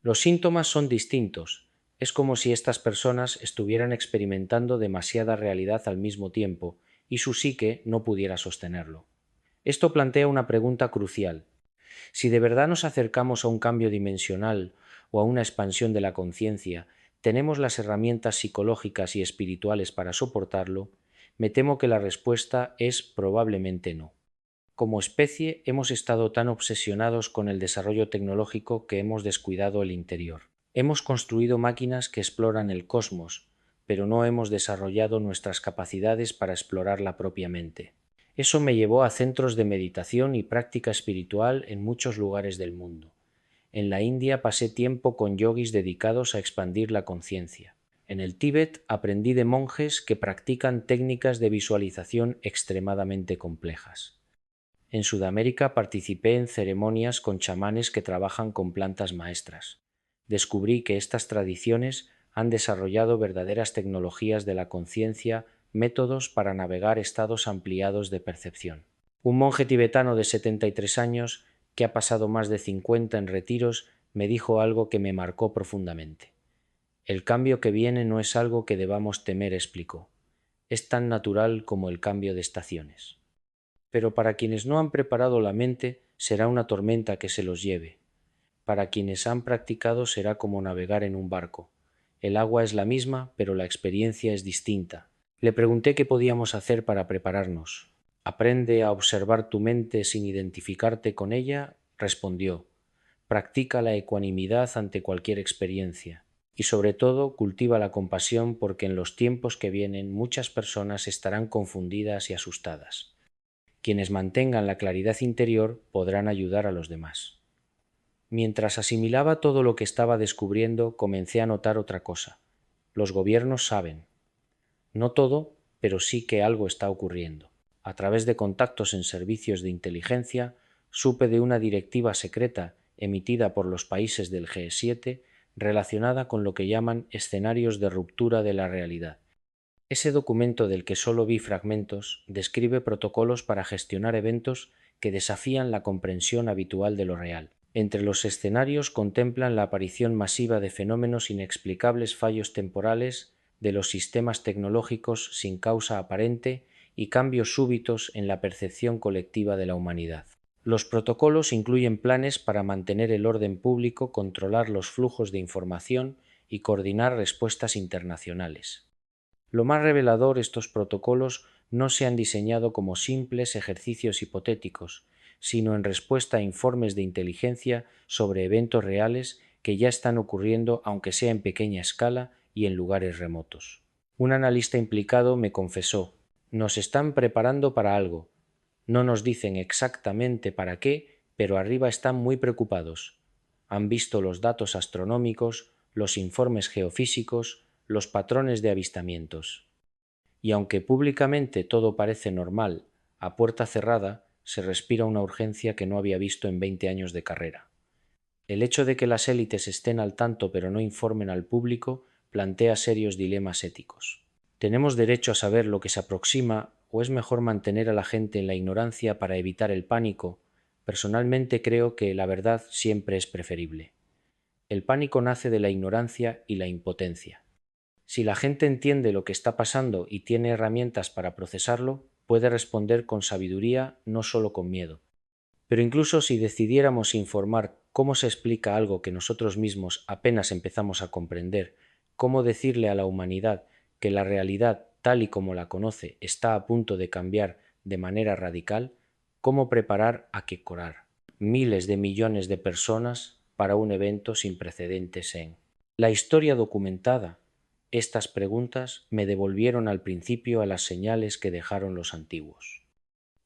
Los síntomas son distintos. Es como si estas personas estuvieran experimentando demasiada realidad al mismo tiempo y su psique no pudiera sostenerlo. Esto plantea una pregunta crucial. Si de verdad nos acercamos a un cambio dimensional o a una expansión de la conciencia, ¿tenemos las herramientas psicológicas y espirituales para soportarlo? Me temo que la respuesta es probablemente no. Como especie hemos estado tan obsesionados con el desarrollo tecnológico que hemos descuidado el interior. Hemos construido máquinas que exploran el cosmos, pero no hemos desarrollado nuestras capacidades para explorarla propiamente. Eso me llevó a centros de meditación y práctica espiritual en muchos lugares del mundo. En la India pasé tiempo con yogis dedicados a expandir la conciencia. En el Tíbet aprendí de monjes que practican técnicas de visualización extremadamente complejas. En Sudamérica participé en ceremonias con chamanes que trabajan con plantas maestras. Descubrí que estas tradiciones han desarrollado verdaderas tecnologías de la conciencia, métodos para navegar estados ampliados de percepción. Un monje tibetano de 73 años, que ha pasado más de 50 en retiros, me dijo algo que me marcó profundamente. El cambio que viene no es algo que debamos temer, explicó. Es tan natural como el cambio de estaciones. Pero para quienes no han preparado la mente será una tormenta que se los lleve. Para quienes han practicado será como navegar en un barco. El agua es la misma, pero la experiencia es distinta. Le pregunté qué podíamos hacer para prepararnos. Aprende a observar tu mente sin identificarte con ella, respondió. Practica la ecuanimidad ante cualquier experiencia. Y sobre todo cultiva la compasión porque en los tiempos que vienen muchas personas estarán confundidas y asustadas. Quienes mantengan la claridad interior podrán ayudar a los demás. Mientras asimilaba todo lo que estaba descubriendo, comencé a notar otra cosa. Los gobiernos saben. No todo, pero sí que algo está ocurriendo. A través de contactos en servicios de inteligencia, supe de una directiva secreta emitida por los países del G7 relacionada con lo que llaman escenarios de ruptura de la realidad. Ese documento del que solo vi fragmentos describe protocolos para gestionar eventos que desafían la comprensión habitual de lo real. Entre los escenarios contemplan la aparición masiva de fenómenos inexplicables, fallos temporales de los sistemas tecnológicos sin causa aparente y cambios súbitos en la percepción colectiva de la humanidad. Los protocolos incluyen planes para mantener el orden público, controlar los flujos de información y coordinar respuestas internacionales. Lo más revelador, estos protocolos no se han diseñado como simples ejercicios hipotéticos, sino en respuesta a informes de inteligencia sobre eventos reales que ya están ocurriendo, aunque sea en pequeña escala y en lugares remotos. Un analista implicado me confesó: nos están preparando para algo. No nos dicen exactamente para qué, pero arriba están muy preocupados. Han visto los datos astronómicos, los informes geofísicos, los patrones de avistamientos. Y aunque públicamente todo parece normal, a puerta cerrada se respira una urgencia que no había visto en 20 años de carrera. El hecho de que las élites estén al tanto pero no informen al público plantea serios dilemas éticos. ¿Tenemos derecho a saber lo que se aproxima o es mejor mantener a la gente en la ignorancia para evitar el pánico? Personalmente creo que la verdad siempre es preferible. El pánico nace de la ignorancia y la impotencia. Si la gente entiende lo que está pasando y tiene herramientas para procesarlo, puede responder con sabiduría, no solo con miedo. Pero incluso si decidiéramos informar cómo se explica algo que nosotros mismos apenas empezamos a comprender, cómo decirle a la humanidad que la realidad tal y como la conoce está a punto de cambiar de manera radical, cómo preparar a que corar miles de millones de personas para un evento sin precedentes en la historia documentada. Estas preguntas me devolvieron al principio a las señales que dejaron los antiguos.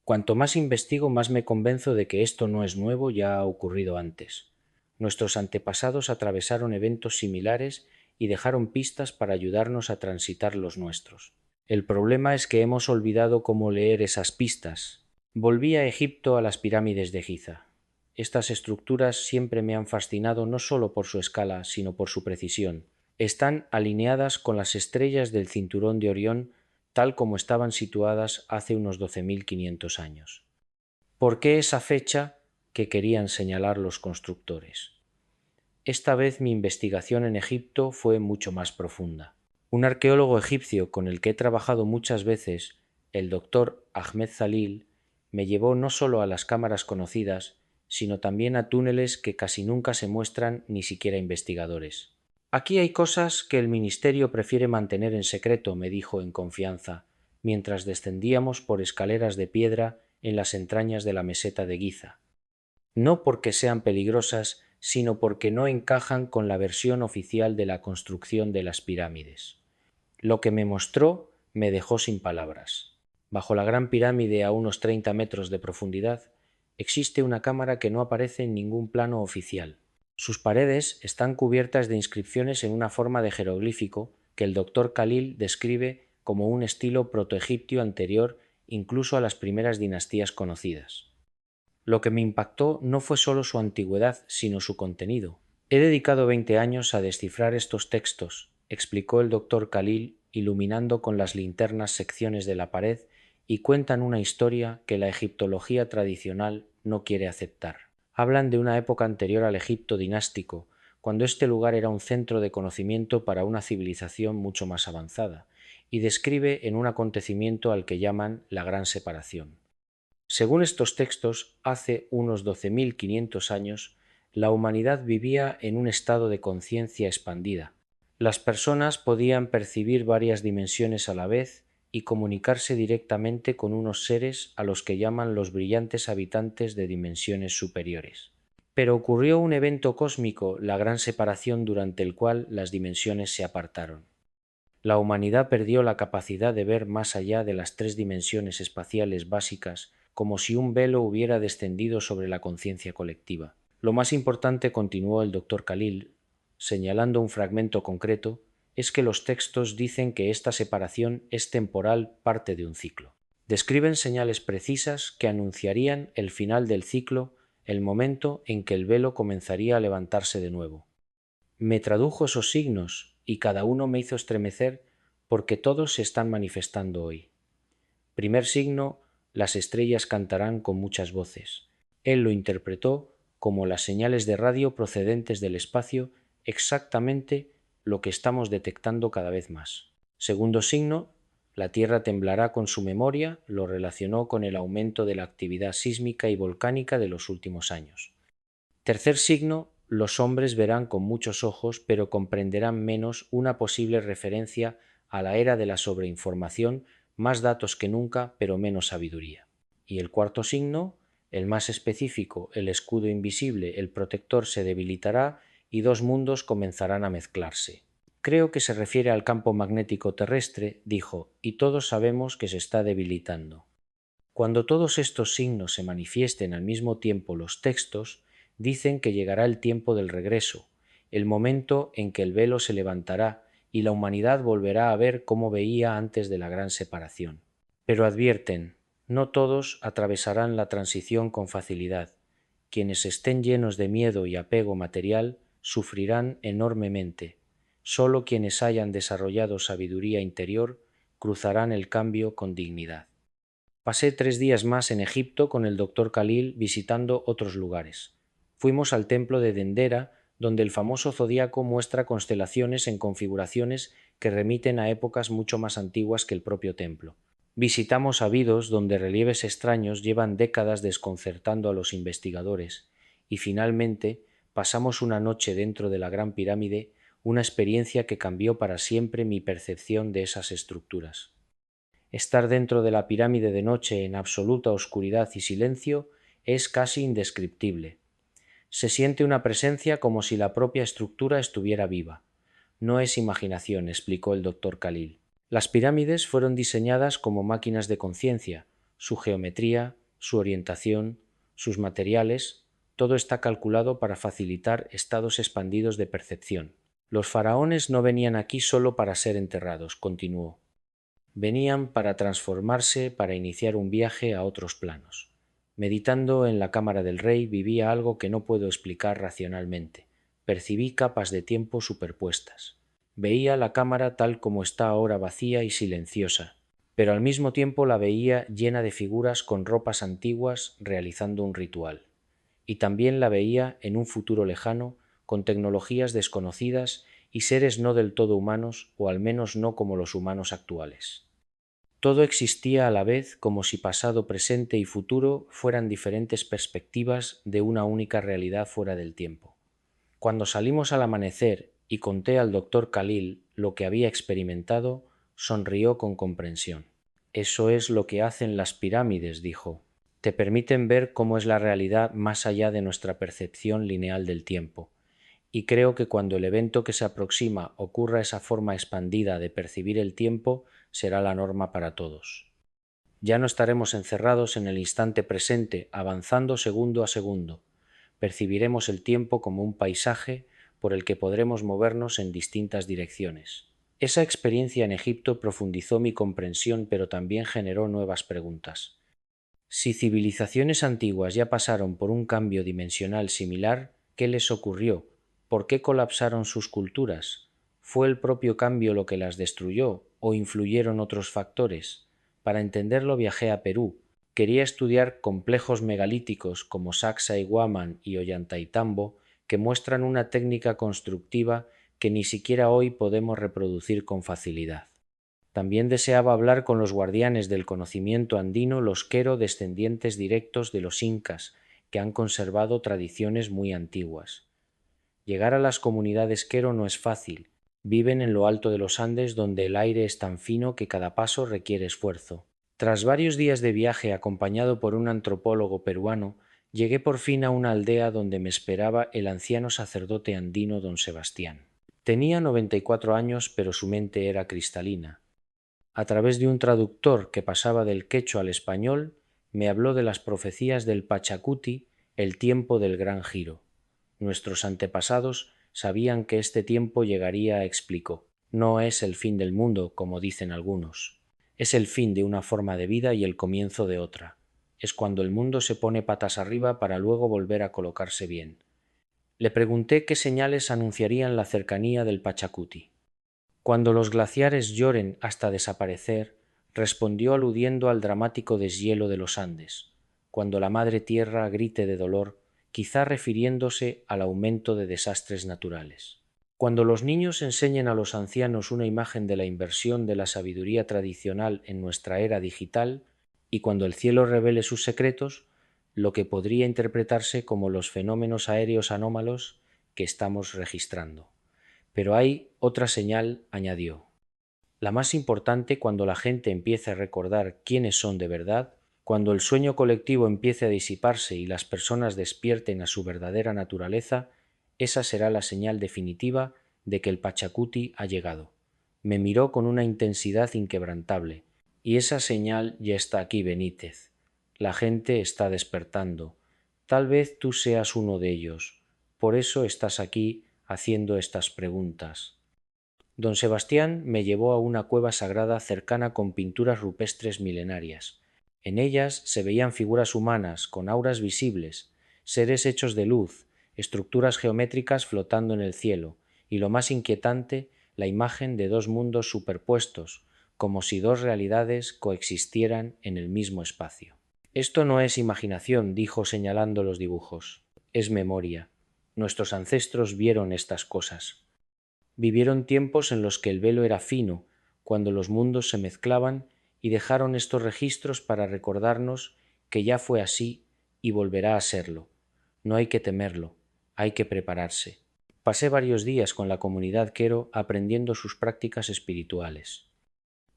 Cuanto más investigo, más me convenzo de que esto no es nuevo, ya ha ocurrido antes. Nuestros antepasados atravesaron eventos similares y dejaron pistas para ayudarnos a transitar los nuestros. El problema es que hemos olvidado cómo leer esas pistas. Volví a Egipto, a las pirámides de Giza. Estas estructuras siempre me han fascinado no solo por su escala, sino por su precisión. Están alineadas con las estrellas del cinturón de Orión, tal como estaban situadas hace unos 12.500 años. ¿Por qué esa fecha que querían señalar los constructores? Esta vez mi investigación en Egipto fue mucho más profunda. Un arqueólogo egipcio con el que he trabajado muchas veces, el doctor Ahmed Zalil, me llevó no solo a las cámaras conocidas, sino también a túneles que casi nunca se muestran ni siquiera a investigadores. Aquí hay cosas que el ministerio prefiere mantener en secreto, me dijo en confianza, mientras descendíamos por escaleras de piedra en las entrañas de la meseta de Giza. No porque sean peligrosas, sino porque no encajan con la versión oficial de la construcción de las pirámides. Lo que me mostró me dejó sin palabras. Bajo la Gran Pirámide, a unos 30 metros de profundidad, existe una cámara que no aparece en ningún plano oficial. Sus paredes están cubiertas de inscripciones en una forma de jeroglífico que el doctor Khalil describe como un estilo protoegipcio anterior incluso a las primeras dinastías conocidas. Lo que me impactó no fue solo su antigüedad, sino su contenido. He dedicado 20 años a descifrar estos textos, explicó el doctor Khalil, iluminando con las linternas secciones de la pared, y cuentan una historia que la egiptología tradicional no quiere aceptar. Hablan de una época anterior al Egipto dinástico, cuando este lugar era un centro de conocimiento para una civilización mucho más avanzada, y describe en un acontecimiento al que llaman la Gran Separación. Según estos textos, hace unos 12.500 años, la humanidad vivía en un estado de conciencia expandida. Las personas podían percibir varias dimensiones a la vez y comunicarse directamente con unos seres a los que llaman los brillantes habitantes de dimensiones superiores. Pero ocurrió un evento cósmico, la Gran Separación, durante el cual las dimensiones se apartaron. La humanidad perdió la capacidad de ver más allá de las 3 dimensiones espaciales básicas, como si un velo hubiera descendido sobre la conciencia colectiva. Lo más importante, continuó el doctor Khalil, señalando un fragmento concreto, es que los textos dicen que esta separación es temporal, parte de un ciclo. Describen señales precisas que anunciarían el final del ciclo, el momento en que el velo comenzaría a levantarse de nuevo. Me tradujo esos signos y cada uno me hizo estremecer porque todos se están manifestando hoy. Primer signo: las estrellas cantarán con muchas voces. Él lo interpretó como las señales de radio procedentes del espacio, exactamente lo que estamos detectando cada vez más. Segundo signo: la Tierra temblará con su memoria, lo relacionó con el aumento de la actividad sísmica y volcánica de los últimos años. Tercer signo: los hombres verán con muchos ojos, pero comprenderán menos, una posible referencia a la era de la sobreinformación, más datos que nunca, pero menos sabiduría. Y el cuarto signo, el más específico, el escudo invisible, el protector, se debilitará y 2 mundos comenzarán a mezclarse. Creo que se refiere al campo magnético terrestre, dijo, y todos sabemos que se está debilitando. Cuando todos estos signos se manifiesten al mismo tiempo, los textos dicen que llegará el tiempo del regreso, el momento en que el velo se levantará y la humanidad volverá a ver como veía antes de la gran separación. Pero advierten, no todos atravesarán la transición con facilidad. Quienes estén llenos de miedo y apego material sufrirán enormemente. Solo quienes hayan desarrollado sabiduría interior cruzarán el cambio con dignidad. Pasé 3 días más en Egipto con el doctor Khalil visitando otros lugares. Fuimos al templo de Dendera, donde el famoso zodíaco muestra constelaciones en configuraciones que remiten a épocas mucho más antiguas que el propio templo. Visitamos Abidos, donde relieves extraños llevan décadas desconcertando a los investigadores, y finalmente pasamos una noche dentro de la Gran Pirámide, una experiencia que cambió para siempre mi percepción de esas estructuras. Estar dentro de la pirámide de noche en absoluta oscuridad y silencio es casi indescriptible. Se siente una presencia como si la propia estructura estuviera viva. No es imaginación, explicó el doctor Khalil. Las pirámides fueron diseñadas como máquinas de conciencia. Su geometría, su orientación, sus materiales, todo está calculado para facilitar estados expandidos de percepción. Los faraones no venían aquí solo para ser enterrados, continuó. Venían para transformarse, para iniciar un viaje a otros planos. Meditando en la cámara del rey vivía algo que no puedo explicar racionalmente. Percibí capas de tiempo superpuestas. Veía la cámara tal como está ahora vacía y silenciosa, pero al mismo tiempo la veía llena de figuras con ropas antiguas realizando un ritual. Y también la veía en un futuro lejano, con tecnologías desconocidas y seres no del todo humanos, o al menos no como los humanos actuales. Todo existía a la vez como si pasado, presente y futuro fueran diferentes perspectivas de una única realidad fuera del tiempo. Cuando salimos al amanecer y conté al doctor Khalil lo que había experimentado, sonrió con comprensión. Eso es lo que hacen las pirámides, dijo. Te permiten ver cómo es la realidad más allá de nuestra percepción lineal del tiempo. Y creo que cuando el evento que se aproxima ocurra esa forma expandida de percibir el tiempo, será la norma para todos. Ya no estaremos encerrados en el instante presente, avanzando segundo a segundo. Percibiremos el tiempo como un paisaje por el que podremos movernos en distintas direcciones. Esa experiencia en Egipto profundizó mi comprensión, pero también generó nuevas preguntas. Si civilizaciones antiguas ya pasaron por un cambio dimensional similar, ¿qué les ocurrió? ¿Por qué colapsaron sus culturas? ¿Fue el propio cambio lo que las destruyó o influyeron otros factores? Para entenderlo viajé a Perú. Quería estudiar complejos megalíticos como Sacsayhuaman y Ollantaytambo que muestran una técnica constructiva que ni siquiera hoy podemos reproducir con facilidad. También deseaba hablar con los guardianes del conocimiento andino, los quero, descendientes directos de los incas, que han conservado tradiciones muy antiguas. Llegar a las comunidades quero no es fácil. Viven en lo alto de los Andes, donde el aire es tan fino que cada paso requiere esfuerzo. Tras varios días de viaje acompañado por un antropólogo peruano, llegué por fin a una aldea donde me esperaba el anciano sacerdote andino don Sebastián. Tenía 94 años, pero su mente era cristalina. A través de un traductor que pasaba del quechua al español, me habló de las profecías del Pachacuti, el tiempo del gran giro. Nuestros antepasados sabían que este tiempo llegaría, explicó. No es el fin del mundo, como dicen algunos. Es el fin de una forma de vida y el comienzo de otra. Es cuando el mundo se pone patas arriba para luego volver a colocarse bien. Le pregunté qué señales anunciarían la cercanía del Pachacuti. Cuando los glaciares lloren hasta desaparecer, respondió aludiendo al dramático deshielo de los Andes, cuando la madre tierra grite de dolor, quizá refiriéndose al aumento de desastres naturales. Cuando los niños enseñen a los ancianos una imagen de la inversión de la sabiduría tradicional en nuestra era digital, y cuando el cielo revele sus secretos, lo que podría interpretarse como los fenómenos aéreos anómalos que estamos registrando. Pero hay otra señal, añadió. La más importante cuando la gente empiece a recordar quiénes son de verdad, cuando el sueño colectivo empiece a disiparse y las personas despierten a su verdadera naturaleza, esa será la señal definitiva de que el Pachacuti ha llegado. Me miró con una intensidad inquebrantable. Y esa señal ya está aquí, Benítez. La gente está despertando. Tal vez tú seas uno de ellos. Por eso estás aquí haciendo estas preguntas. Don Sebastián me llevó a una cueva sagrada cercana con pinturas rupestres milenarias. En ellas se veían figuras humanas con auras visibles, seres hechos de luz, estructuras geométricas flotando en el cielo, y lo más inquietante, la imagen de dos mundos superpuestos, como si dos realidades coexistieran en el mismo espacio. Esto no es imaginación, dijo señalando los dibujos, es memoria. Nuestros ancestros vieron estas cosas. Vivieron tiempos en los que el velo era fino, cuando los mundos se mezclaban y dejaron estos registros para recordarnos que ya fue así y volverá a serlo. No hay que temerlo, hay que prepararse. Pasé varios días con la comunidad Quero aprendiendo sus prácticas espirituales.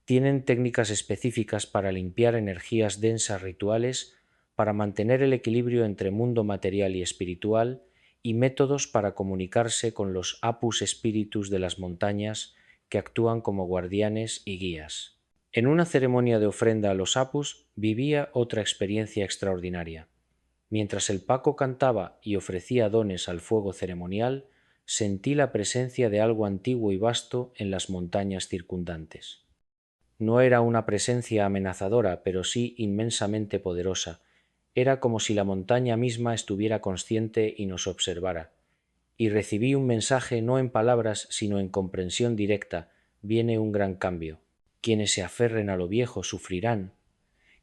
Tienen técnicas específicas para limpiar energías densas rituales, para mantener el equilibrio entre mundo material y espiritual, y métodos para comunicarse con los apus espíritus de las montañas que actúan como guardianes y guías. En una ceremonia de ofrenda a los apus vivía otra experiencia extraordinaria. Mientras el Paco cantaba y ofrecía dones al fuego ceremonial, sentí la presencia de algo antiguo y vasto en las montañas circundantes. No era una presencia amenazadora, pero sí inmensamente poderosa. Era como si la montaña misma estuviera consciente y nos observara. Y recibí un mensaje no en palabras, sino en comprensión directa. Viene un gran cambio. Quienes se aferren a lo viejo sufrirán.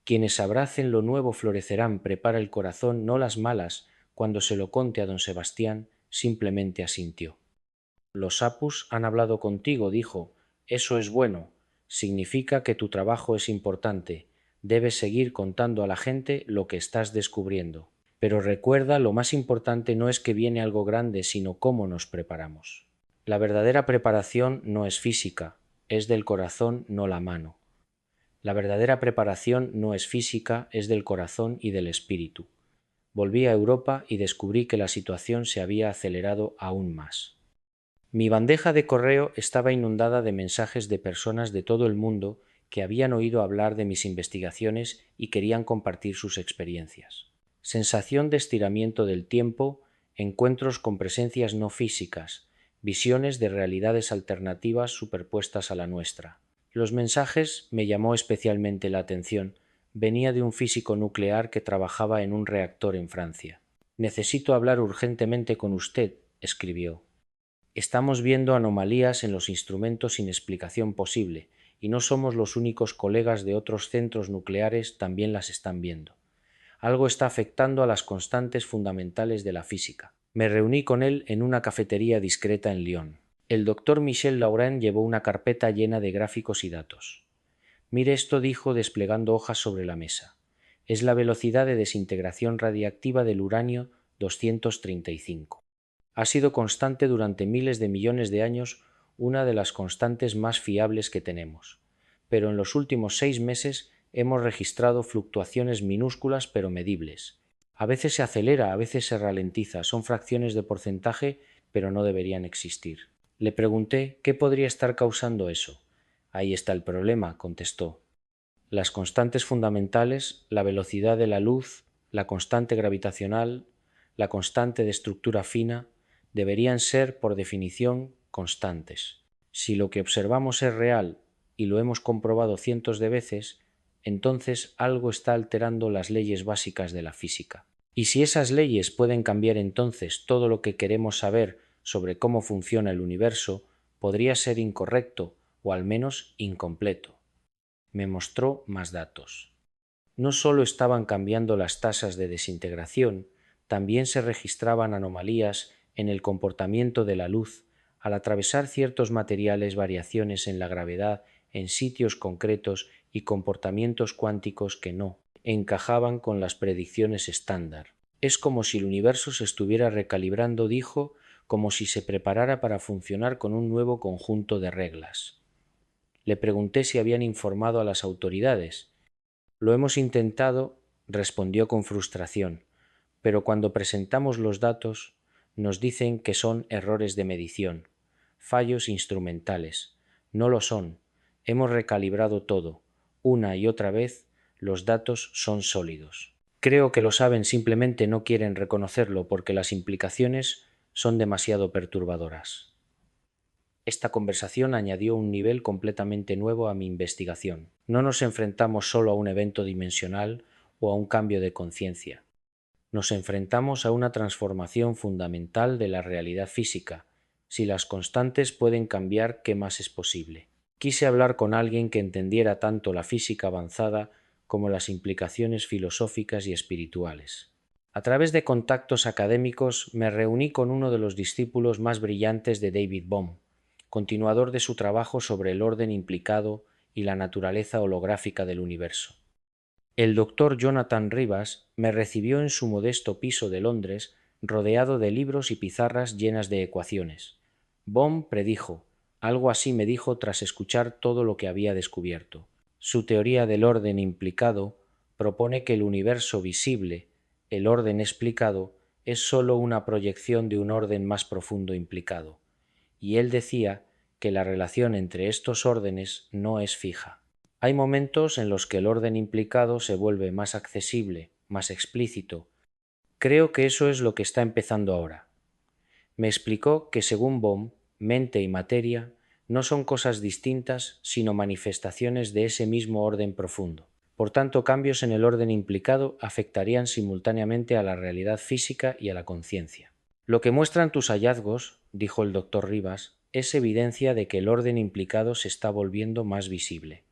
Quienes abracen lo nuevo florecerán. Prepara el corazón, no las malas. Cuando se lo conte a don Sebastián, simplemente asintió. Los apus han hablado contigo, dijo. Eso es bueno. Significa que tu trabajo es importante. Debes seguir contando a la gente lo que estás descubriendo. Pero recuerda, lo más importante no es que viene algo grande, sino cómo nos preparamos. La verdadera preparación no es física, es del corazón, no la mano. La verdadera preparación no es física, es del corazón y del espíritu. Volví a Europa y descubrí que la situación se había acelerado aún más. Mi bandeja de correo estaba inundada de mensajes de personas de todo el mundo que habían oído hablar de mis investigaciones y querían compartir sus experiencias. Sensación de estiramiento del tiempo, encuentros con presencias no físicas, visiones de realidades alternativas superpuestas a la nuestra. Los mensajes me llamó especialmente la atención. Venía de un físico nuclear que trabajaba en un reactor en Francia. «Necesito hablar urgentemente con usted», escribió. «Estamos viendo anomalías en los instrumentos sin explicación posible, y no somos los únicos colegas de otros centros nucleares también las están viendo. Algo está afectando a las constantes fundamentales de la física». Me reuní con él en una cafetería discreta en Lyon. El doctor Michel Laurent llevó una carpeta llena de gráficos y datos. «Mire esto», dijo desplegando hojas sobre la mesa. «Es la velocidad de desintegración radiactiva del uranio 235. Ha sido constante durante miles de millones de años, una de las constantes más fiables que tenemos. Pero en los últimos 6 meses hemos registrado fluctuaciones minúsculas pero medibles. A veces se acelera, a veces se ralentiza, son fracciones de porcentaje, pero no deberían existir». Le pregunté qué podría estar causando eso. «Ahí está el problema», contestó. «Las constantes fundamentales, la velocidad de la luz, la constante gravitacional, la constante de estructura fina, deberían ser, por definición, constantes. Si lo que observamos es real y lo hemos comprobado cientos de veces, entonces algo está alterando las leyes básicas de la física. Y si esas leyes pueden cambiar entonces todo lo que queremos saber sobre cómo funciona el universo, podría ser incorrecto o al menos incompleto». Me mostró más datos. No solo estaban cambiando las tasas de desintegración, también se registraban anomalías en el comportamiento de la luz al atravesar ciertos materiales, variaciones en la gravedad en sitios concretos y comportamientos cuánticos que no encajaban con las predicciones estándar. «Es como si el universo se estuviera recalibrando», dijo, «como si se preparara para funcionar con un nuevo conjunto de reglas». Le pregunté si habían informado a las autoridades. «Lo hemos intentado», respondió con frustración, «pero cuando presentamos los datos nos dicen que son errores de medición, fallos instrumentales. No lo son. Hemos recalibrado todo. Una y otra vez los datos son sólidos. Creo que lo saben, simplemente no quieren reconocerlo porque las implicaciones son demasiado perturbadoras». Esta conversación añadió un nivel completamente nuevo a mi investigación. No nos enfrentamos solo a un evento dimensional o a un cambio de conciencia. Nos enfrentamos a una transformación fundamental de la realidad física. Si las constantes pueden cambiar, ¿qué más es posible? Quise hablar con alguien que entendiera tanto la física avanzada como las implicaciones filosóficas y espirituales. A través de contactos académicos me reuní con uno de los discípulos más brillantes de David Bohm, continuador de su trabajo sobre el orden implicado y la naturaleza holográfica del universo. El doctor Jonathan Rivas me recibió en su modesto piso de Londres, rodeado de libros y pizarras llenas de ecuaciones. Bohm predijo, algo así me dijo tras escuchar todo lo que había descubierto. Su teoría del orden implicado propone que el universo visible, el orden explicado, es sólo una proyección de un orden más profundo implicado, y él decía que la relación entre estos órdenes no es fija. Hay momentos en los que el orden implicado se vuelve más accesible, más explícito. Creo que eso es lo que está empezando ahora. Me explicó que según Bohm, mente y materia no son cosas distintas, sino manifestaciones de ese mismo orden profundo. Por tanto, cambios en el orden implicado afectarían simultáneamente a la realidad física y a la conciencia. Lo que muestran tus hallazgos, dijo el doctor Rivas, es evidencia de que el orden implicado se está volviendo más visible.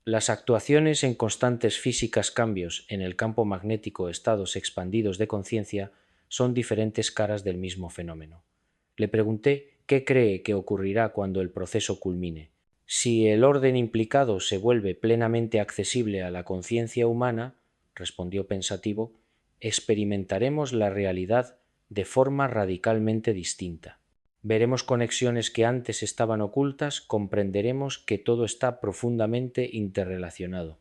Las actuaciones en constantes físicas cambios en el campo magnético estados expandidos de conciencia son diferentes caras del mismo fenómeno. Le pregunté qué cree que ocurrirá cuando el proceso culmine. Si el orden implicado se vuelve plenamente accesible a la conciencia humana, respondió pensativo, experimentaremos la realidad de forma radicalmente distinta. Veremos conexiones que antes estaban ocultas, comprenderemos que todo está profundamente interrelacionado.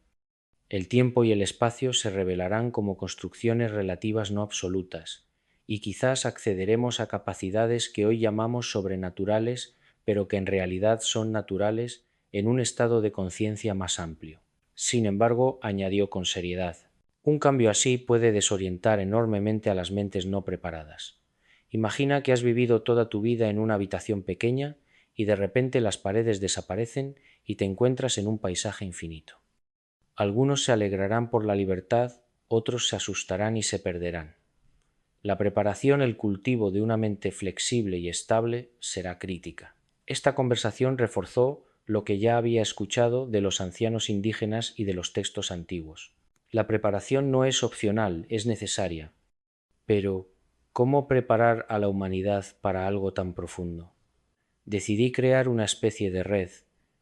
El tiempo y el espacio se revelarán como construcciones relativas no absolutas, y quizás accederemos a capacidades que hoy llamamos sobrenaturales, pero que en realidad son naturales en un estado de conciencia más amplio. Sin embargo, añadió con seriedad, un cambio así puede desorientar enormemente a las mentes no preparadas. Imagina que has vivido toda tu vida en una habitación pequeña y de repente las paredes desaparecen y te encuentras en un paisaje infinito. Algunos se alegrarán por la libertad, otros se asustarán y se perderán. La preparación, el cultivo de una mente flexible y estable será crítica. Esta conversación reforzó lo que ya había escuchado de los ancianos indígenas y de los textos antiguos. La preparación no es opcional, es necesaria. Pero, ¿cómo preparar a la humanidad para algo tan profundo? Decidí crear una especie de red,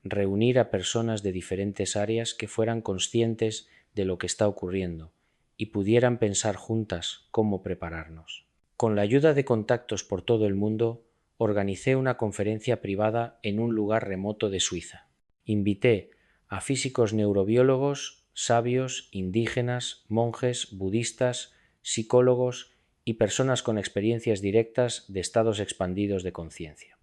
reunir a personas de diferentes áreas que fueran conscientes de lo que está ocurriendo y pudieran pensar juntas cómo prepararnos. Con la ayuda de contactos por todo el mundo, organicé una conferencia privada en un lugar remoto de Suiza. Invité a físicos neurobiólogos, sabios, indígenas, monjes, budistas, psicólogos y personas con experiencias directas de estados expandidos de conciencia.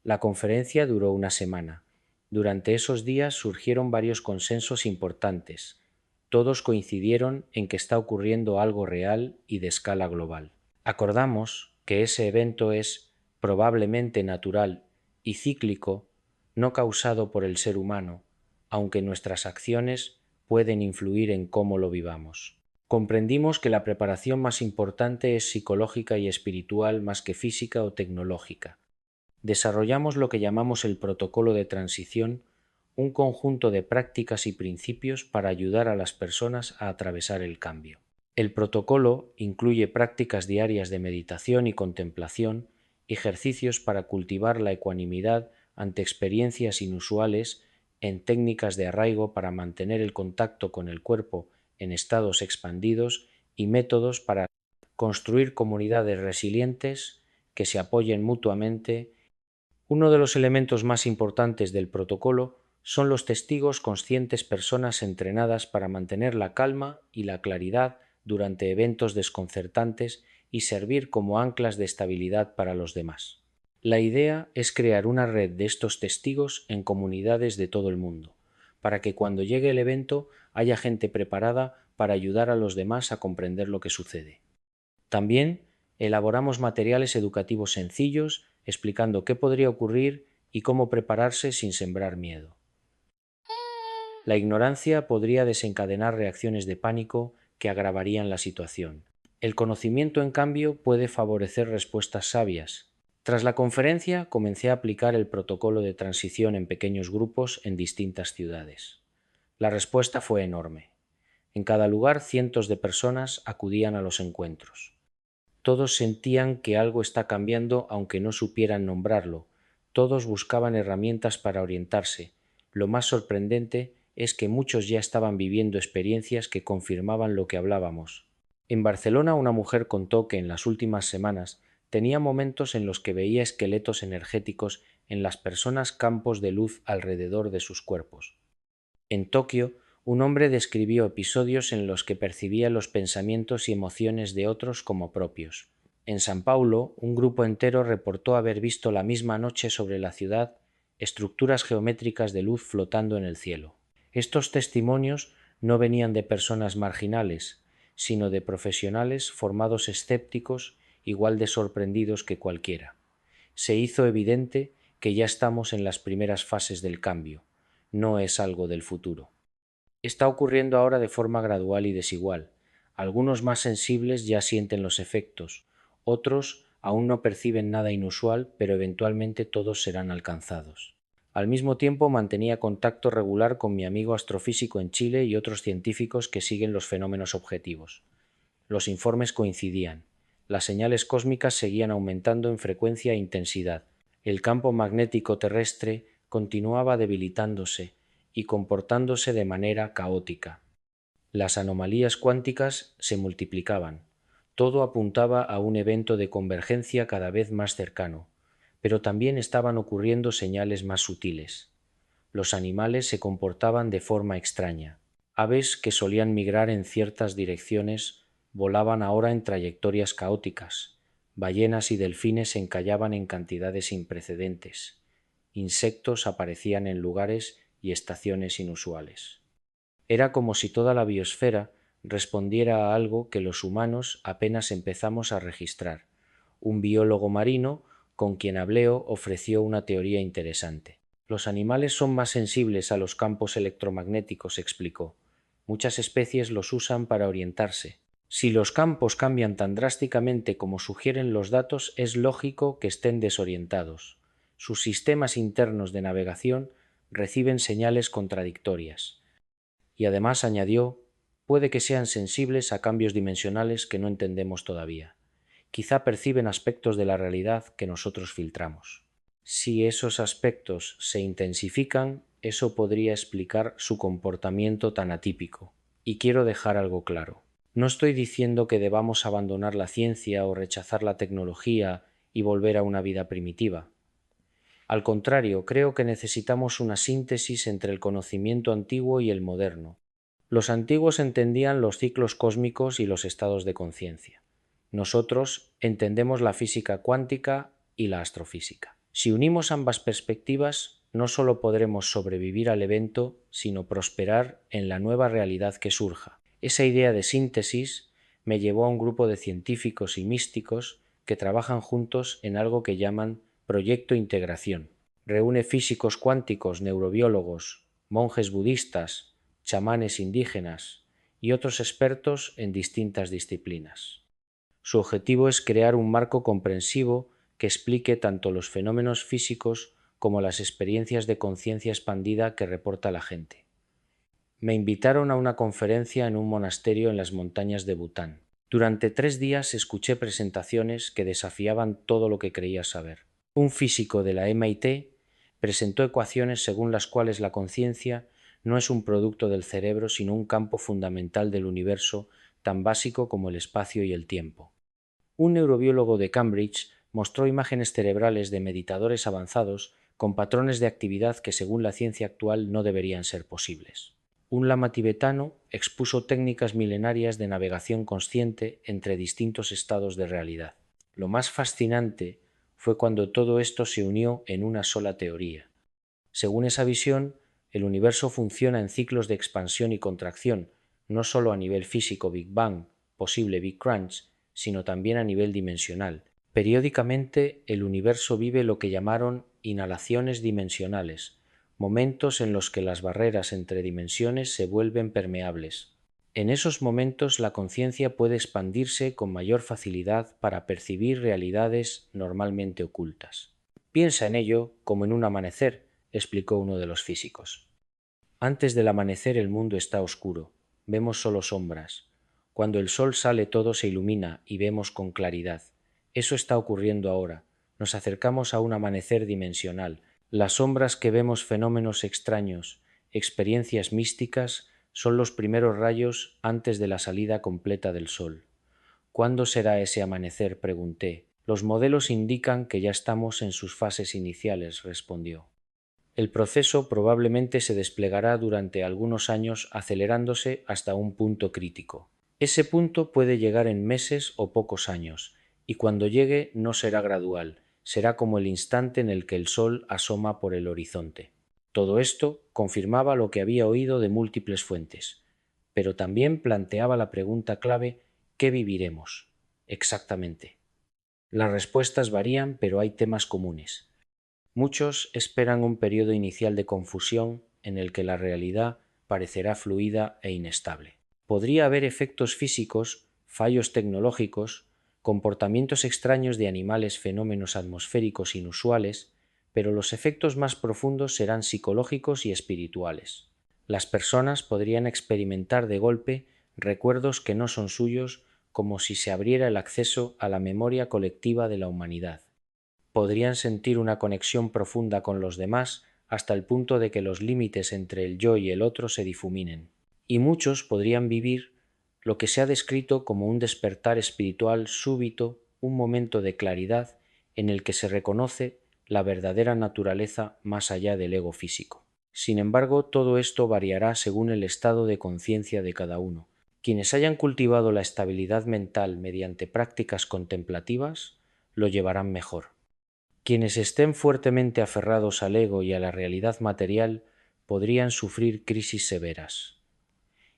La conferencia duró una semana. Durante esos días surgieron varios consensos importantes. Todos coincidieron en que está ocurriendo algo real y de escala global. Acordamos que ese evento es probablemente natural y cíclico, no causado por el ser humano, aunque nuestras acciones pueden influir en cómo lo vivamos. Comprendimos que la preparación más importante es psicológica y espiritual más que física o tecnológica. Desarrollamos lo que llamamos el protocolo de transición, un conjunto de prácticas y principios para ayudar a las personas a atravesar el cambio. El protocolo incluye prácticas diarias de meditación y contemplación, ejercicios para cultivar la ecuanimidad ante experiencias inusuales, en técnicas de arraigo para mantener el contacto con el cuerpo en estados expandidos y métodos para construir comunidades resilientes que se apoyen mutuamente. Uno de los elementos más importantes del protocolo son los testigos conscientes, personas entrenadas para mantener la calma y la claridad durante eventos desconcertantes y servir como anclas de estabilidad para los demás. La idea es crear una red de estos testigos en comunidades de todo el mundo, para que cuando llegue el evento haya gente preparada para ayudar a los demás a comprender lo que sucede. También elaboramos materiales educativos sencillos explicando qué podría ocurrir y cómo prepararse sin sembrar miedo. La ignorancia podría desencadenar reacciones de pánico que agravarían la situación. El conocimiento, en cambio, puede favorecer respuestas sabias. Tras la conferencia, comencé a aplicar el protocolo de transición en pequeños grupos en distintas ciudades. La respuesta fue enorme. En cada lugar, cientos de personas acudían a los encuentros. Todos sentían que algo está cambiando aunque no supieran nombrarlo. Todos buscaban herramientas para orientarse, Lo más sorprendente es que muchos ya estaban viviendo experiencias que confirmaban lo que hablábamos. En Barcelona una mujer contó que en las últimas semanas tenía momentos en los que veía esqueletos energéticos en las personas campos de luz alrededor de sus cuerpos. En Tokio, un hombre describió episodios en los que percibía los pensamientos y emociones de otros como propios. En San Paulo, un grupo entero reportó haber visto la misma noche sobre la ciudad estructuras geométricas de luz flotando en el cielo. Estos testimonios no venían de personas marginales, sino de profesionales formados escépticos igual de sorprendidos que cualquiera. Se hizo evidente que ya estamos en las primeras fases del cambio, no es algo del futuro. Está ocurriendo ahora de forma gradual y desigual. Algunos más sensibles ya sienten los efectos, otros aún no perciben nada inusual, pero eventualmente todos serán alcanzados. Al mismo tiempo mantenía contacto regular con mi amigo astrofísico en Chile y otros científicos que siguen los fenómenos objetivos. Los informes coincidían. Las señales cósmicas seguían aumentando en frecuencia e intensidad. El campo magnético terrestre continuaba debilitándose y comportándose de manera caótica. Las anomalías cuánticas se multiplicaban. Todo apuntaba a un evento de convergencia cada vez más cercano, pero también estaban ocurriendo señales más sutiles. Los animales se comportaban de forma extraña. Aves que solían migrar en ciertas direcciones volaban ahora en trayectorias caóticas. Ballenas y delfines se encallaban en cantidades sin precedentes. Insectos aparecían en lugares y estaciones inusuales. Era como si toda la biosfera respondiera a algo que los humanos apenas empezamos a registrar. Un biólogo marino con quien hablé ofreció una teoría interesante. Los animales son más sensibles a los campos electromagnéticos, explicó. Muchas especies los usan para orientarse. Si los campos cambian tan drásticamente como sugieren los datos, es lógico que estén desorientados. Sus sistemas internos de navegación reciben señales contradictorias. Y además añadió, puede que sean sensibles a cambios dimensionales que no entendemos todavía. Quizá perciben aspectos de la realidad que nosotros filtramos. Si esos aspectos se intensifican, eso podría explicar su comportamiento tan atípico. Y quiero dejar algo claro. No estoy diciendo que debamos abandonar la ciencia o rechazar la tecnología y volver a una vida primitiva. Al contrario, creo que necesitamos una síntesis entre el conocimiento antiguo y el moderno. Los antiguos entendían los ciclos cósmicos y los estados de conciencia. Nosotros entendemos la física cuántica y la astrofísica. Si unimos ambas perspectivas, no solo podremos sobrevivir al evento, sino prosperar en la nueva realidad que surja. Esa idea de síntesis me llevó a un grupo de científicos y místicos que trabajan juntos en algo que llaman Proyecto Integración. Reúne físicos cuánticos, neurobiólogos, monjes budistas, chamanes indígenas y otros expertos en distintas disciplinas. Su objetivo es crear un marco comprensivo que explique tanto los fenómenos físicos como las experiencias de conciencia expandida que reporta la gente. Me invitaron a una conferencia en un monasterio en las montañas de Bután. Durante 3 días escuché presentaciones que desafiaban todo lo que creía saber. Un físico de la MIT presentó ecuaciones según las cuales la conciencia no es un producto del cerebro, sino un campo fundamental del universo tan básico como el espacio y el tiempo. Un neurobiólogo de Cambridge mostró imágenes cerebrales de meditadores avanzados con patrones de actividad que según la ciencia actual no deberían ser posibles. Un lama tibetano expuso técnicas milenarias de navegación consciente entre distintos estados de realidad. Lo más fascinante fue cuando todo esto se unió en una sola teoría. Según esa visión, el universo funciona en ciclos de expansión y contracción, no solo a nivel físico Big Bang, posible Big Crunch, sino también a nivel dimensional. Periódicamente el universo vive lo que llamaron inhalaciones dimensionales, momentos en los que las barreras entre dimensiones se vuelven permeables. En esos momentos la conciencia puede expandirse con mayor facilidad para percibir realidades normalmente ocultas. Piensa en ello como en un amanecer, explicó uno de los físicos. Antes del amanecer el mundo está oscuro, vemos solo sombras. Cuando el sol sale todo se ilumina y vemos con claridad. Eso está ocurriendo ahora. Nos acercamos a un amanecer dimensional. Las sombras que vemos, fenómenos extraños, experiencias místicas, son los primeros rayos antes de la salida completa del sol. ¿Cuándo será ese amanecer?, pregunté. Los modelos indican que ya estamos en sus fases iniciales, respondió. El proceso probablemente se desplegará durante algunos años, acelerándose hasta un punto crítico. Ese punto puede llegar en meses o pocos años, y cuando llegue no será gradual, será como el instante en el que el sol asoma por el horizonte. Todo esto confirmaba lo que había oído de múltiples fuentes, pero también planteaba la pregunta clave: ¿qué viviremos exactamente? Las respuestas varían, pero hay temas comunes. Muchos esperan un periodo inicial de confusión en el que la realidad parecerá fluida e inestable. Podría haber efectos físicos, fallos tecnológicos, comportamientos extraños de animales, fenómenos atmosféricos inusuales, pero los efectos más profundos serán psicológicos y espirituales. Las personas podrían experimentar de golpe recuerdos que no son suyos, como si se abriera el acceso a la memoria colectiva de la humanidad. Podrían sentir una conexión profunda con los demás hasta el punto de que los límites entre el yo y el otro se difuminen. Y muchos podrían vivir lo que se ha descrito como un despertar espiritual súbito, un momento de claridad en el que se reconoce la verdadera naturaleza más allá del ego físico. Sin embargo, todo esto variará según el estado de conciencia de cada uno. Quienes hayan cultivado la estabilidad mental mediante prácticas contemplativas lo llevarán mejor. Quienes estén fuertemente aferrados al ego y a la realidad material podrían sufrir crisis severas.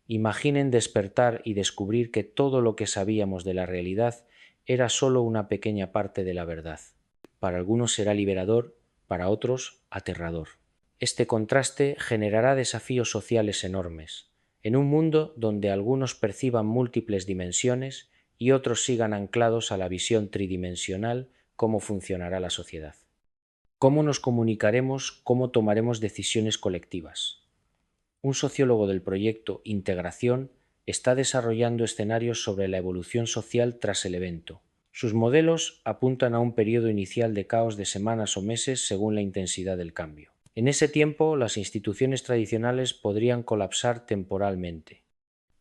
Imaginen despertar y descubrir que todo lo que sabíamos de la realidad era solo una pequeña parte de la verdad. Para algunos será liberador, para otros aterrador. Este contraste generará desafíos sociales enormes. En un mundo donde algunos perciban múltiples dimensiones y otros sigan anclados a la visión tridimensional, ¿cómo funcionará la sociedad? ¿Cómo nos comunicaremos? ¿Cómo tomaremos decisiones colectivas? Un sociólogo del proyecto Integración está desarrollando escenarios sobre la evolución social tras el evento. Sus modelos apuntan a un periodo inicial de caos de semanas o meses según la intensidad del cambio. En ese tiempo, las instituciones tradicionales podrían colapsar temporalmente.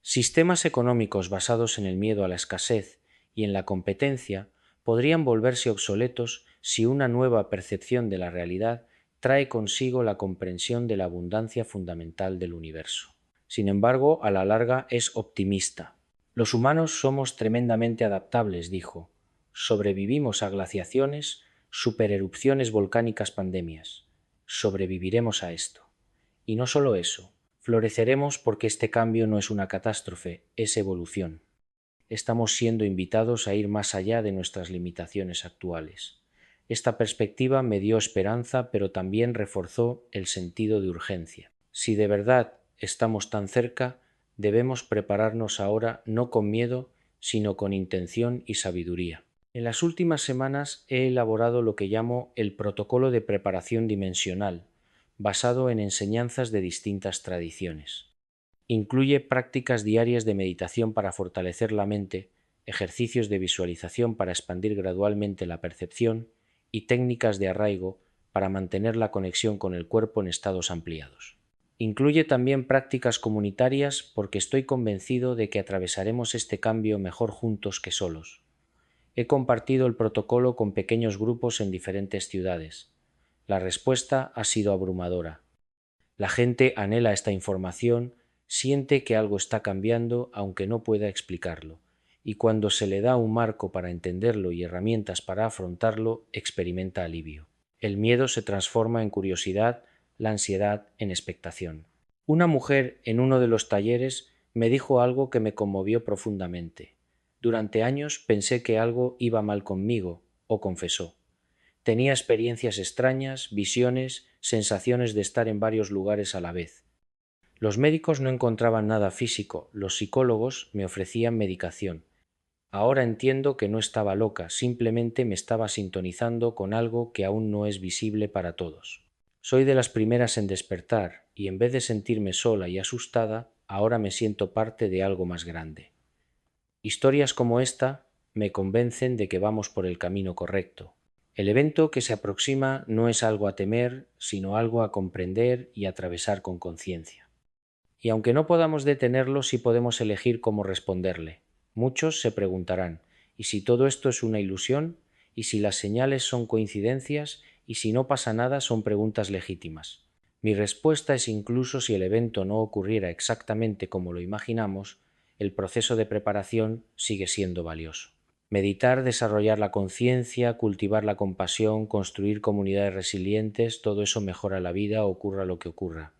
Sistemas económicos basados en el miedo a la escasez y en la competencia podrían volverse obsoletos si una nueva percepción de la realidad trae consigo la comprensión de la abundancia fundamental del universo. Sin embargo, a la larga es optimista. Los humanos somos tremendamente adaptables, dijo. Sobrevivimos a glaciaciones, supererupciones volcánicas, pandemias. Sobreviviremos a esto. Y no solo eso, floreceremos porque este cambio no es una catástrofe, es evolución. Estamos siendo invitados a ir más allá de nuestras limitaciones actuales. Esta perspectiva me dio esperanza, pero también reforzó el sentido de urgencia. Si de verdad estamos tan cerca, debemos prepararnos ahora no con miedo, sino con intención y sabiduría. En las últimas semanas he elaborado lo que llamo el protocolo de preparación dimensional, basado en enseñanzas de distintas tradiciones. Incluye prácticas diarias de meditación para fortalecer la mente, ejercicios de visualización para expandir gradualmente la percepción y técnicas de arraigo para mantener la conexión con el cuerpo en estados ampliados. Incluye también prácticas comunitarias porque estoy convencido de que atravesaremos este cambio mejor juntos que solos. He compartido el protocolo con pequeños grupos en diferentes ciudades. La respuesta ha sido abrumadora. La gente anhela esta información, siente que algo está cambiando aunque no pueda explicarlo, y cuando se le da un marco para entenderlo y herramientas para afrontarlo, experimenta alivio. El miedo se transforma en curiosidad, la ansiedad en expectación. Una mujer en uno de los talleres me dijo algo que me conmovió profundamente. Durante años pensé que algo iba mal conmigo, o confesó. Tenía experiencias extrañas, visiones, sensaciones de estar en varios lugares a la vez. Los médicos no encontraban nada físico, los psicólogos me ofrecían medicación. Ahora entiendo que no estaba loca, simplemente me estaba sintonizando con algo que aún no es visible para todos. Soy de las primeras en despertar, y en vez de sentirme sola y asustada, ahora me siento parte de algo más grande. Historias como esta me convencen de que vamos por el camino correcto. El evento que se aproxima no es algo a temer, sino algo a comprender y atravesar con conciencia. Y aunque no podamos detenerlo, sí podemos elegir cómo responderle. Muchos se preguntarán, ¿y si todo esto es una ilusión? ¿Y si las señales son coincidencias? ¿Y si no pasa nada? Son preguntas legítimas. Mi respuesta es incluso si el evento no ocurriera exactamente como lo imaginamos, el proceso de preparación sigue siendo valioso. Meditar, desarrollar la conciencia, cultivar la compasión, construir comunidades resilientes, todo eso mejora la vida, ocurra lo que ocurra.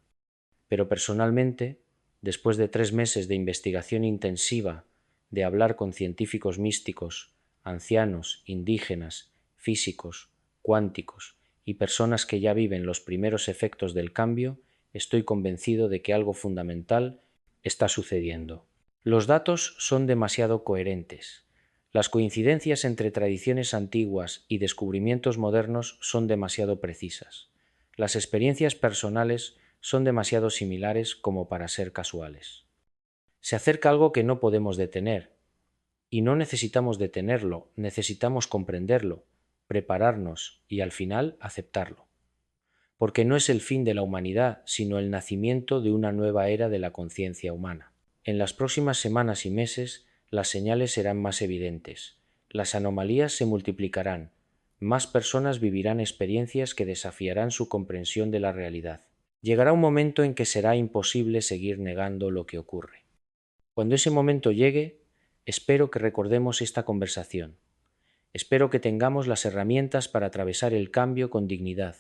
Pero personalmente, después de 3 meses de investigación intensiva, de hablar con científicos místicos, ancianos, indígenas, físicos, cuánticos y personas que ya viven los primeros efectos del cambio, estoy convencido de que algo fundamental está sucediendo. Los datos son demasiado coherentes. Las coincidencias entre tradiciones antiguas y descubrimientos modernos son demasiado precisas. Las experiencias personales son demasiado similares como para ser casuales. Se acerca algo que no podemos detener, y no necesitamos detenerlo, necesitamos comprenderlo, prepararnos y al final aceptarlo. Porque no es el fin de la humanidad, sino el nacimiento de una nueva era de la conciencia humana. En las próximas semanas y meses, las señales serán más evidentes, las anomalías se multiplicarán, más personas vivirán experiencias que desafiarán su comprensión de la realidad. Llegará un momento en que será imposible seguir negando lo que ocurre. Cuando ese momento llegue, espero que recordemos esta conversación. Espero que tengamos las herramientas para atravesar el cambio con dignidad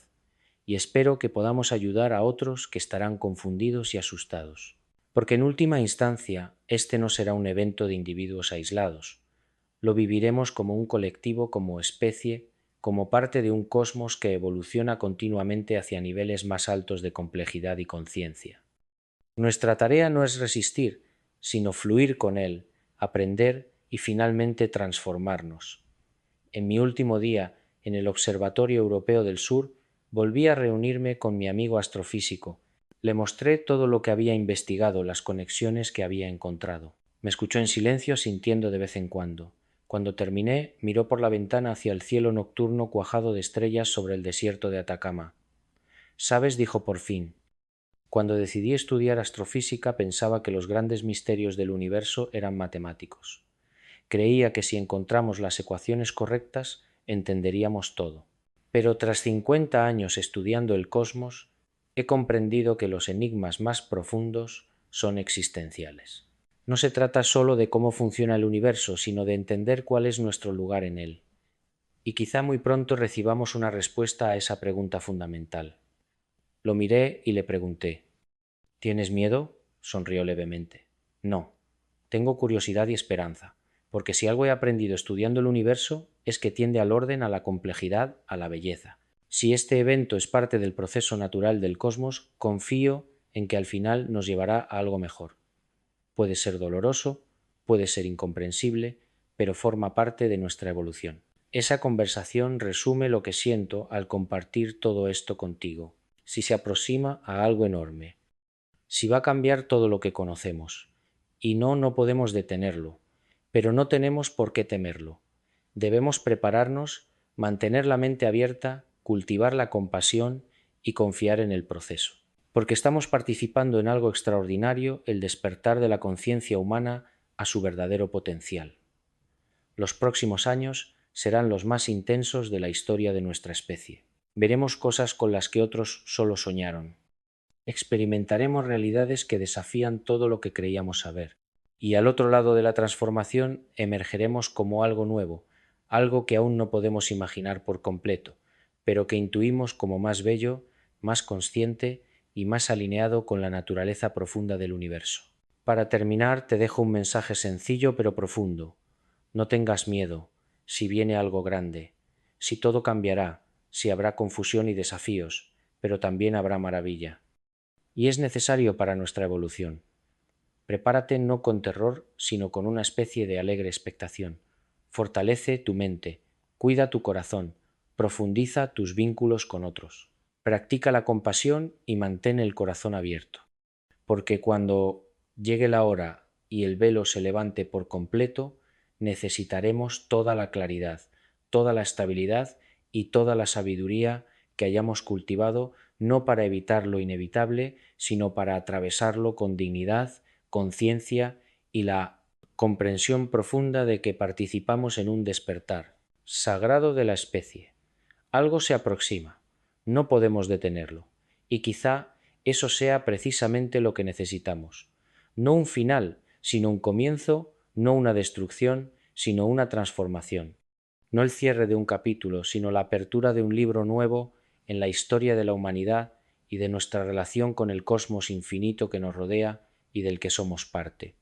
y espero que podamos ayudar a otros que estarán confundidos y asustados. Porque en última instancia, este no será un evento de individuos aislados. Lo viviremos como un colectivo, como especie, como parte de un cosmos que evoluciona continuamente hacia niveles más altos de complejidad y conciencia. Nuestra tarea no es resistir, sino fluir con él, aprender y finalmente transformarnos. En mi último día en el Observatorio Europeo del Sur, volví a reunirme con mi amigo astrofísico. Le mostré todo lo que había investigado, las conexiones que había encontrado. Me escuchó en silencio, sintiendo de vez en cuando. Cuando terminé, miró por la ventana hacia el cielo nocturno cuajado de estrellas sobre el desierto de Atacama. «¿Sabes?», dijo por fin. «Cuando decidí estudiar astrofísica pensaba que los grandes misterios del universo eran matemáticos. Creía que si encontramos las ecuaciones correctas, entenderíamos todo. Pero tras 50 años estudiando el cosmos, he comprendido que los enigmas más profundos son existenciales. No se trata solo de cómo funciona el universo, sino de entender cuál es nuestro lugar en él. Y quizá muy pronto recibamos una respuesta a esa pregunta fundamental». Lo miré y le pregunté: «¿Tienes miedo?». Sonrió levemente. «No, tengo curiosidad y esperanza, porque si algo he aprendido estudiando el universo es que tiende al orden, a la complejidad, a la belleza. Si este evento es parte del proceso natural del cosmos, confío en que al final nos llevará a algo mejor. Puede ser doloroso, puede ser incomprensible, pero forma parte de nuestra evolución». Esa conversación resume lo que siento al compartir todo esto contigo. Si se aproxima a algo enorme, si va a cambiar todo lo que conocemos, y no podemos detenerlo, pero no tenemos por qué temerlo. Debemos prepararnos, mantener la mente abierta, cultivar la compasión y confiar en el proceso. Porque estamos participando en algo extraordinario, el despertar de la conciencia humana a su verdadero potencial. Los próximos años serán los más intensos de la historia de nuestra especie. Veremos cosas con las que otros solo soñaron. Experimentaremos realidades que desafían todo lo que creíamos saber. Y al otro lado de la transformación emergeremos como algo nuevo, algo que aún no podemos imaginar por completo, pero que intuimos como más bello, más consciente y más alineado con la naturaleza profunda del universo. Para terminar, te dejo un mensaje sencillo pero profundo. No tengas miedo, si viene algo grande, si todo cambiará, si habrá confusión y desafíos, pero también habrá maravilla. Y es necesario para nuestra evolución. Prepárate no con terror, sino con una especie de alegre expectación. Fortalece tu mente, cuida tu corazón, profundiza tus vínculos con otros. Practica la compasión y mantén el corazón abierto. Porque cuando llegue la hora y el velo se levante por completo, necesitaremos toda la claridad, toda la estabilidad y toda la sabiduría que hayamos cultivado, no para evitar lo inevitable, sino para atravesarlo con dignidad, conciencia y la comprensión profunda de que participamos en un despertar sagrado de la especie. Algo se aproxima, no podemos detenerlo, y quizá eso sea precisamente lo que necesitamos. No un final, sino un comienzo, no una destrucción, sino una transformación. No el cierre de un capítulo, sino la apertura de un libro nuevo en la historia de la humanidad y de nuestra relación con el cosmos infinito que nos rodea y del que somos parte.